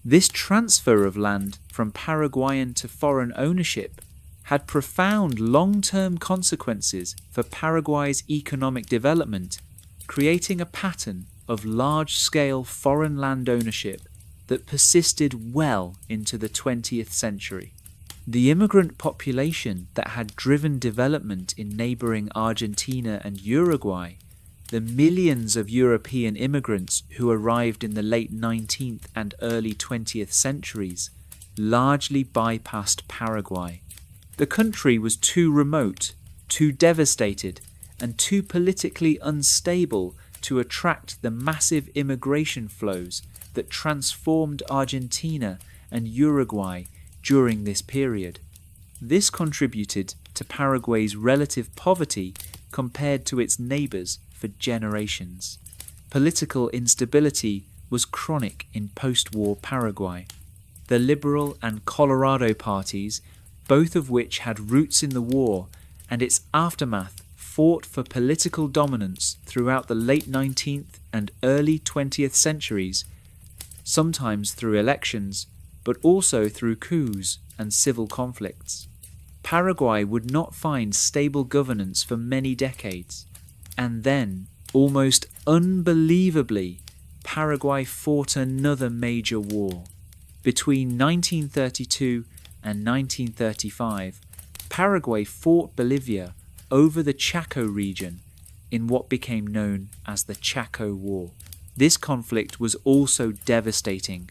This transfer of land from Paraguayan to foreign ownership had profound long-term consequences for Paraguay's economic development, creating a pattern of large-scale foreign land ownership that persisted well into the 20th century. The immigrant population that had driven development in neighbouring Argentina and Uruguay, the millions of European immigrants who arrived in the late 19th and early 20th centuries, largely bypassed Paraguay. The country was too remote, too devastated, and too politically unstable to attract the massive immigration flows that transformed Argentina and Uruguay during this period. This contributed to Paraguay's relative poverty compared to its neighbours for generations. Political instability was chronic in post-war Paraguay. The Liberal and Colorado parties, both of which had roots in the war and its aftermath, fought for political dominance throughout the late 19th and early 20th centuries, sometimes through elections, but also through coups and civil conflicts. Paraguay would not find stable governance for many decades, and then, almost unbelievably, Paraguay fought another major war. Between 1932 and 1935, Paraguay fought Bolivia over the Chaco region in what became known as the Chaco War. This conflict was also devastating,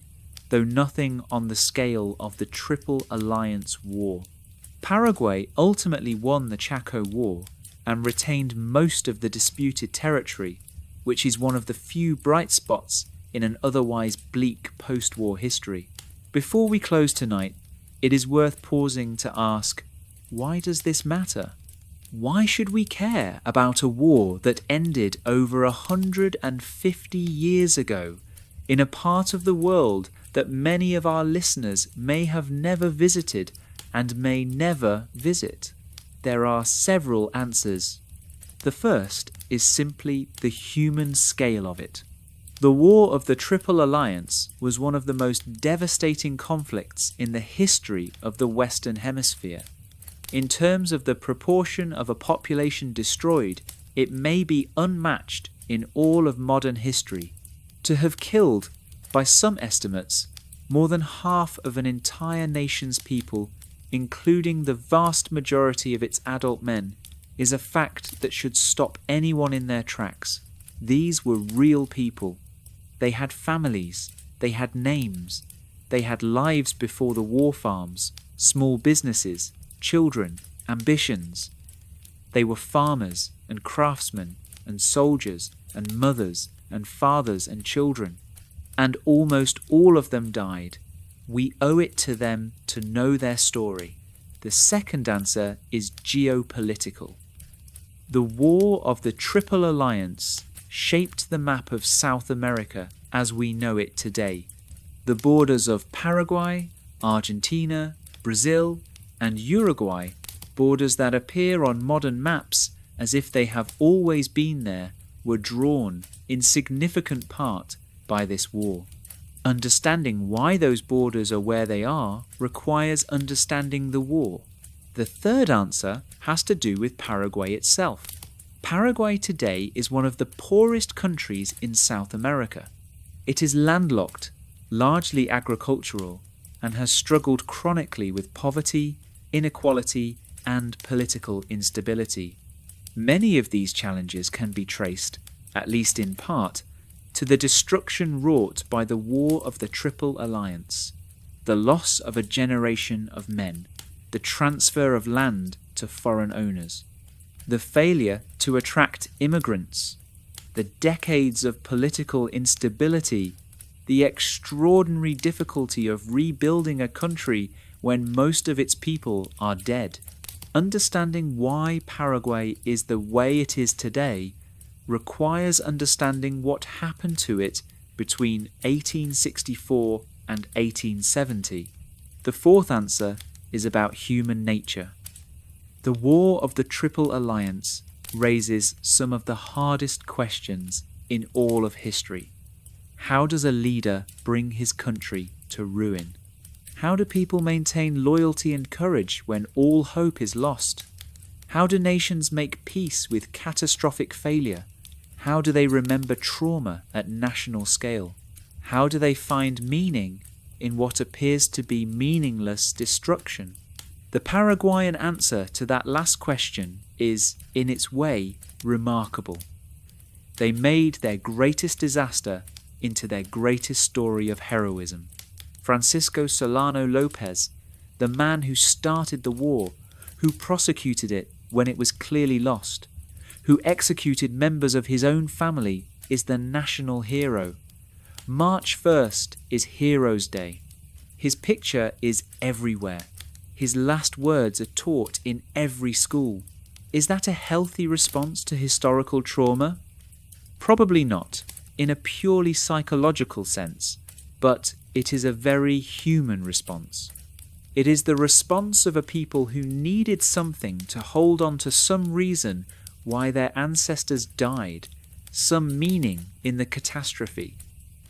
though nothing on the scale of the Triple Alliance War. Paraguay ultimately won the Chaco War and retained most of the disputed territory, which is one of the few bright spots in an otherwise bleak post-war history. Before we close tonight, it is worth pausing to ask, why does this matter? Why should we care about a war that ended over 150 years ago in a part of the world that many of our listeners may have never visited and may never visit? There are several answers. The first is simply the human scale of it. The War of the Triple Alliance was one of the most devastating conflicts in the history of the Western Hemisphere. In terms of the proportion of a population destroyed, it may be unmatched in all of modern history. To have killed, by some estimates, more than half of an entire nation's people including the vast majority of its adult men, is a fact that should stop anyone in their tracks. These were real people. They had families, they had names, they had lives before the war farms, small businesses, children, ambitions. They were farmers and craftsmen and soldiers and mothers and fathers and children. And almost all of them died. We owe it to them to know their story. The second answer is geopolitical. The War of the Triple Alliance shaped the map of South America as we know it today. The borders of Paraguay, Argentina, Brazil, and Uruguay, borders that appear on modern maps as if they have always been there, were drawn in significant part by this war. Understanding why those borders are where they are requires understanding the war. The third answer has to do with Paraguay itself. Paraguay today is one of the poorest countries in South America. It is landlocked, largely agricultural, and has struggled chronically with poverty, inequality, and political instability. Many of these challenges can be traced, at least in part, to the destruction wrought by the War of the Triple Alliance, the loss of a generation of men, the transfer of land to foreign owners, the failure to attract immigrants, the decades of political instability, the extraordinary difficulty of rebuilding a country when most of its people are dead. Understanding why Paraguay is the way it is today requires understanding what happened to it between 1864 and 1870. The fourth answer is about human nature. The War of the Triple Alliance raises some of the hardest questions in all of history. How does a leader bring his country to ruin? How do people maintain loyalty and courage when all hope is lost? How do nations make peace with catastrophic failure? How do they remember trauma at national scale? How do they find meaning in what appears to be meaningless destruction? The Paraguayan answer to that last question is, in its way, remarkable. They made their greatest disaster into their greatest story of heroism. Francisco Solano López, the man who started the war, who prosecuted it when it was clearly lost, who executed members of his own family, is the national hero. March 1st is Heroes' Day. His picture is everywhere. His last words are taught in every school. Is that a healthy response to historical trauma? Probably not, in a purely psychological sense, but it is a very human response. It is the response of a people who needed something to hold on to, some reason why their ancestors died, some meaning in the catastrophe.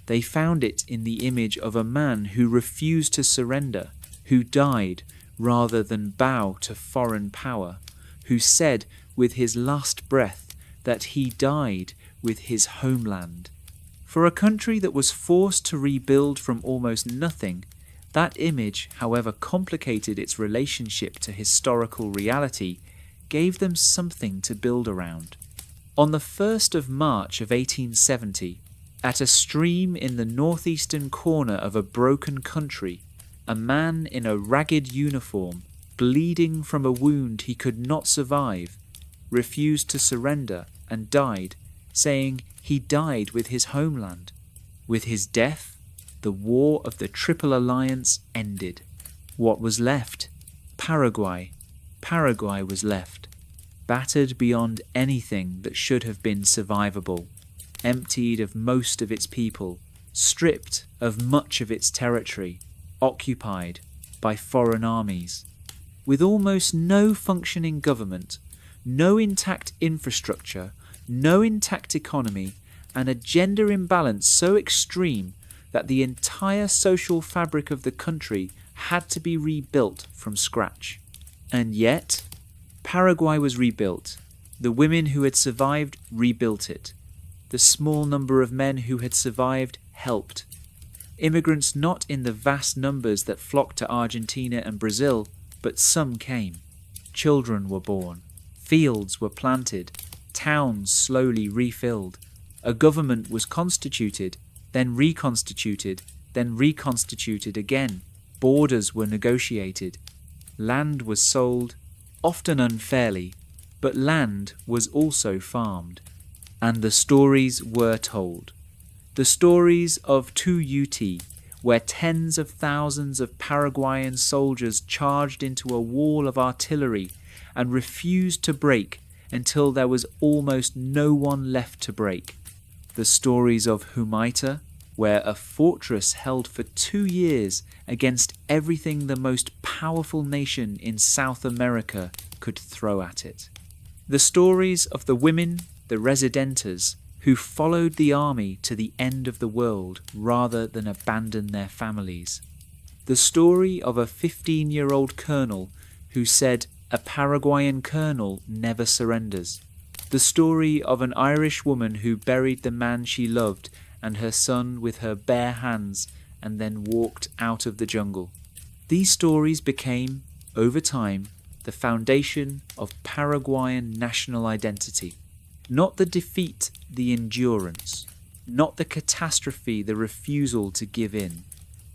They found it in the image of a man who refused to surrender, who died rather than bow to foreign power, who said with his last breath that he died with his homeland. For a country that was forced to rebuild from almost nothing, that image, however complicated its relationship to historical reality, gave them something to build around. On the 1st of March of 1870, at a stream in the northeastern corner of a broken country, a man in a ragged uniform, bleeding from a wound he could not survive, refused to surrender and died, saying he died with his homeland. With his death, the War of the Triple Alliance ended. What was left? Paraguay. Paraguay was left, battered beyond anything that should have been survivable, emptied of most of its people, stripped of much of its territory, occupied by foreign armies. With almost no functioning government, no intact infrastructure, no intact economy, and a gender imbalance so extreme that the entire social fabric of the country had to be rebuilt from scratch. And yet, Paraguay was rebuilt. The women who had survived rebuilt it. The small number of men who had survived helped. Immigrants not in the vast numbers that flocked to Argentina and Brazil, but some came. Children were born. Fields were planted. Towns slowly refilled. A government was constituted, then reconstituted again. Borders were negotiated. Land was sold, often unfairly, but land was also farmed. And the stories were told. The stories of Humaitá, where tens of thousands of Paraguayan soldiers charged into a wall of artillery and refused to break until there was almost no one left to break. The stories of Humaitá, where a fortress held for 2 years against everything the most powerful nation in South America could throw at it. The stories of the women, the residentas, who followed the army to the end of the world rather than abandon their families. The story of a 15-year-old colonel who said a Paraguayan colonel never surrenders. The story of an Irish woman who buried the man she loved and her son with her bare hands and then walked out of the jungle. These stories became, over time, the foundation of Paraguayan national identity. Not the defeat, the endurance. Not the catastrophe, the refusal to give in.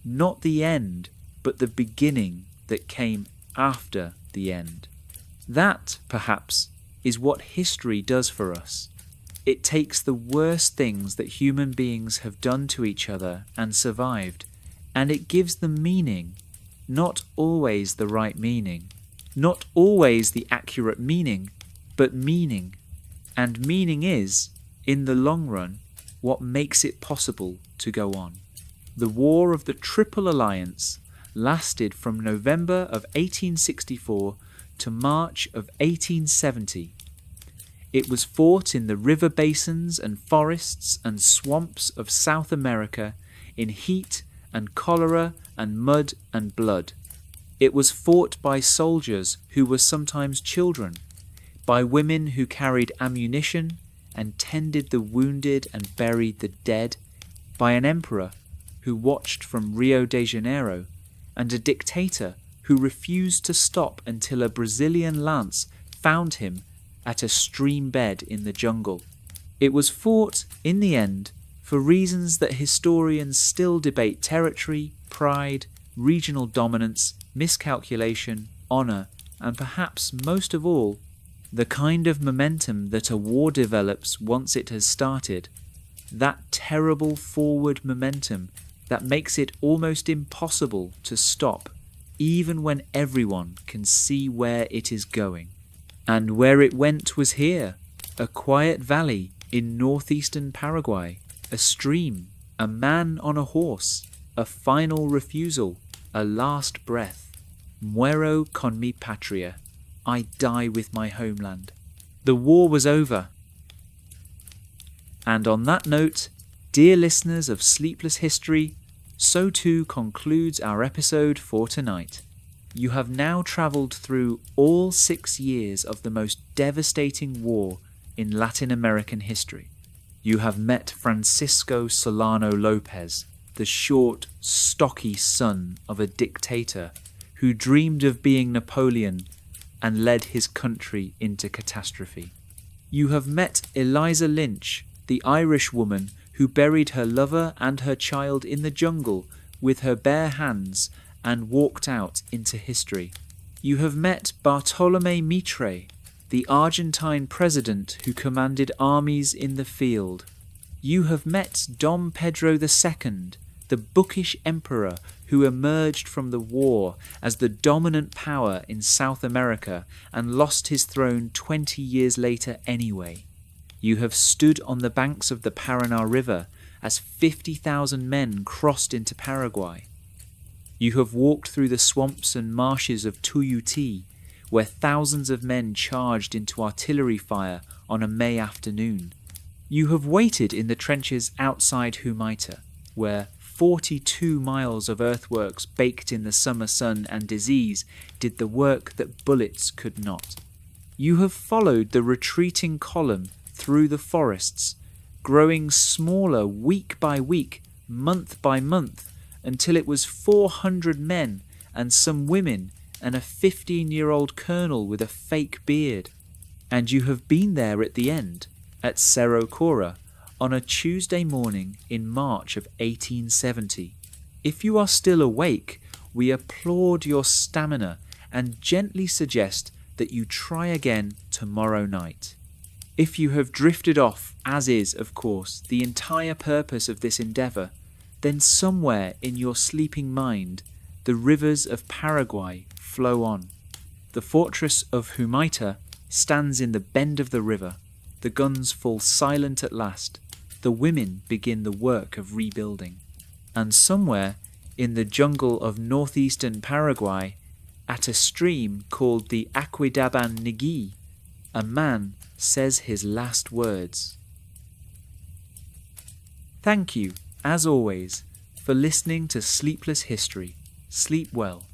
Not the end, but the beginning that came after the end. That, perhaps, is what history does for us. It takes the worst things that human beings have done to each other and survived, and it gives them meaning, not always the right meaning, not always the accurate meaning, but meaning. And meaning is, in the long run, what makes it possible to go on. The War of the Triple Alliance lasted from November of 1864 to March of 1870. It was fought in the river basins and forests and swamps of South America in heat and cholera and mud and blood. It was fought by soldiers who were sometimes children, by women who carried ammunition and tended the wounded and buried the dead, by an emperor who watched from Rio de Janeiro, and a dictator who refused to stop until a Brazilian lance found him at a stream bed in the jungle. It was fought, in the end, for reasons that historians still debate: territory, pride, regional dominance, miscalculation, honour, and perhaps most of all, the kind of momentum that a war develops once it has started, that terrible forward momentum that makes it almost impossible to stop, even when everyone can see where it is going. And where it went was here, a quiet valley in northeastern Paraguay, a stream, a man on a horse, a final refusal, a last breath. Muero con mi patria. I die with my homeland. The war was over. And on that note, dear listeners of Sleepless History, so too concludes our episode for tonight. You have now travelled through all 6 years of the most devastating war in Latin American history. You have met Francisco Solano López, the short, stocky son of a dictator who dreamed of being Napoleon and led his country into catastrophe. You have met Eliza Lynch, the Irish woman who buried her lover and her child in the jungle with her bare hands and walked out into history. You have met Bartolomé Mitre, the Argentine president who commanded armies in the field. You have met Dom Pedro II, the bookish emperor who emerged from the war as the dominant power in South America and lost his throne 20 years later anyway. You have stood on the banks of the Paraná River as 50,000 men crossed into Paraguay. You have walked through the swamps and marshes of Humaitá, where thousands of men charged into artillery fire on a May afternoon. You have waited in the trenches outside Humaitá, where 42 miles of earthworks baked in the summer sun and disease did the work that bullets could not. You have followed the retreating column through the forests, growing smaller week by week, month by month, until it was 400 men and some women and a 15-year-old colonel with a fake beard. And you have been there at the end, at Cerro Cora, on a Tuesday morning in March of 1870. If you are still awake, we applaud your stamina and gently suggest that you try again tomorrow night. If you have drifted off, as is, of course, the entire purpose of this endeavour, then somewhere in your sleeping mind, the rivers of Paraguay flow on. The fortress of Humaitá stands in the bend of the river. The guns fall silent at last. The women begin the work of rebuilding. And somewhere in the jungle of northeastern Paraguay, at a stream called the Aquidauban Nigi, a man says his last words. Thank you, as always, for listening to Sleepless History. Sleep well.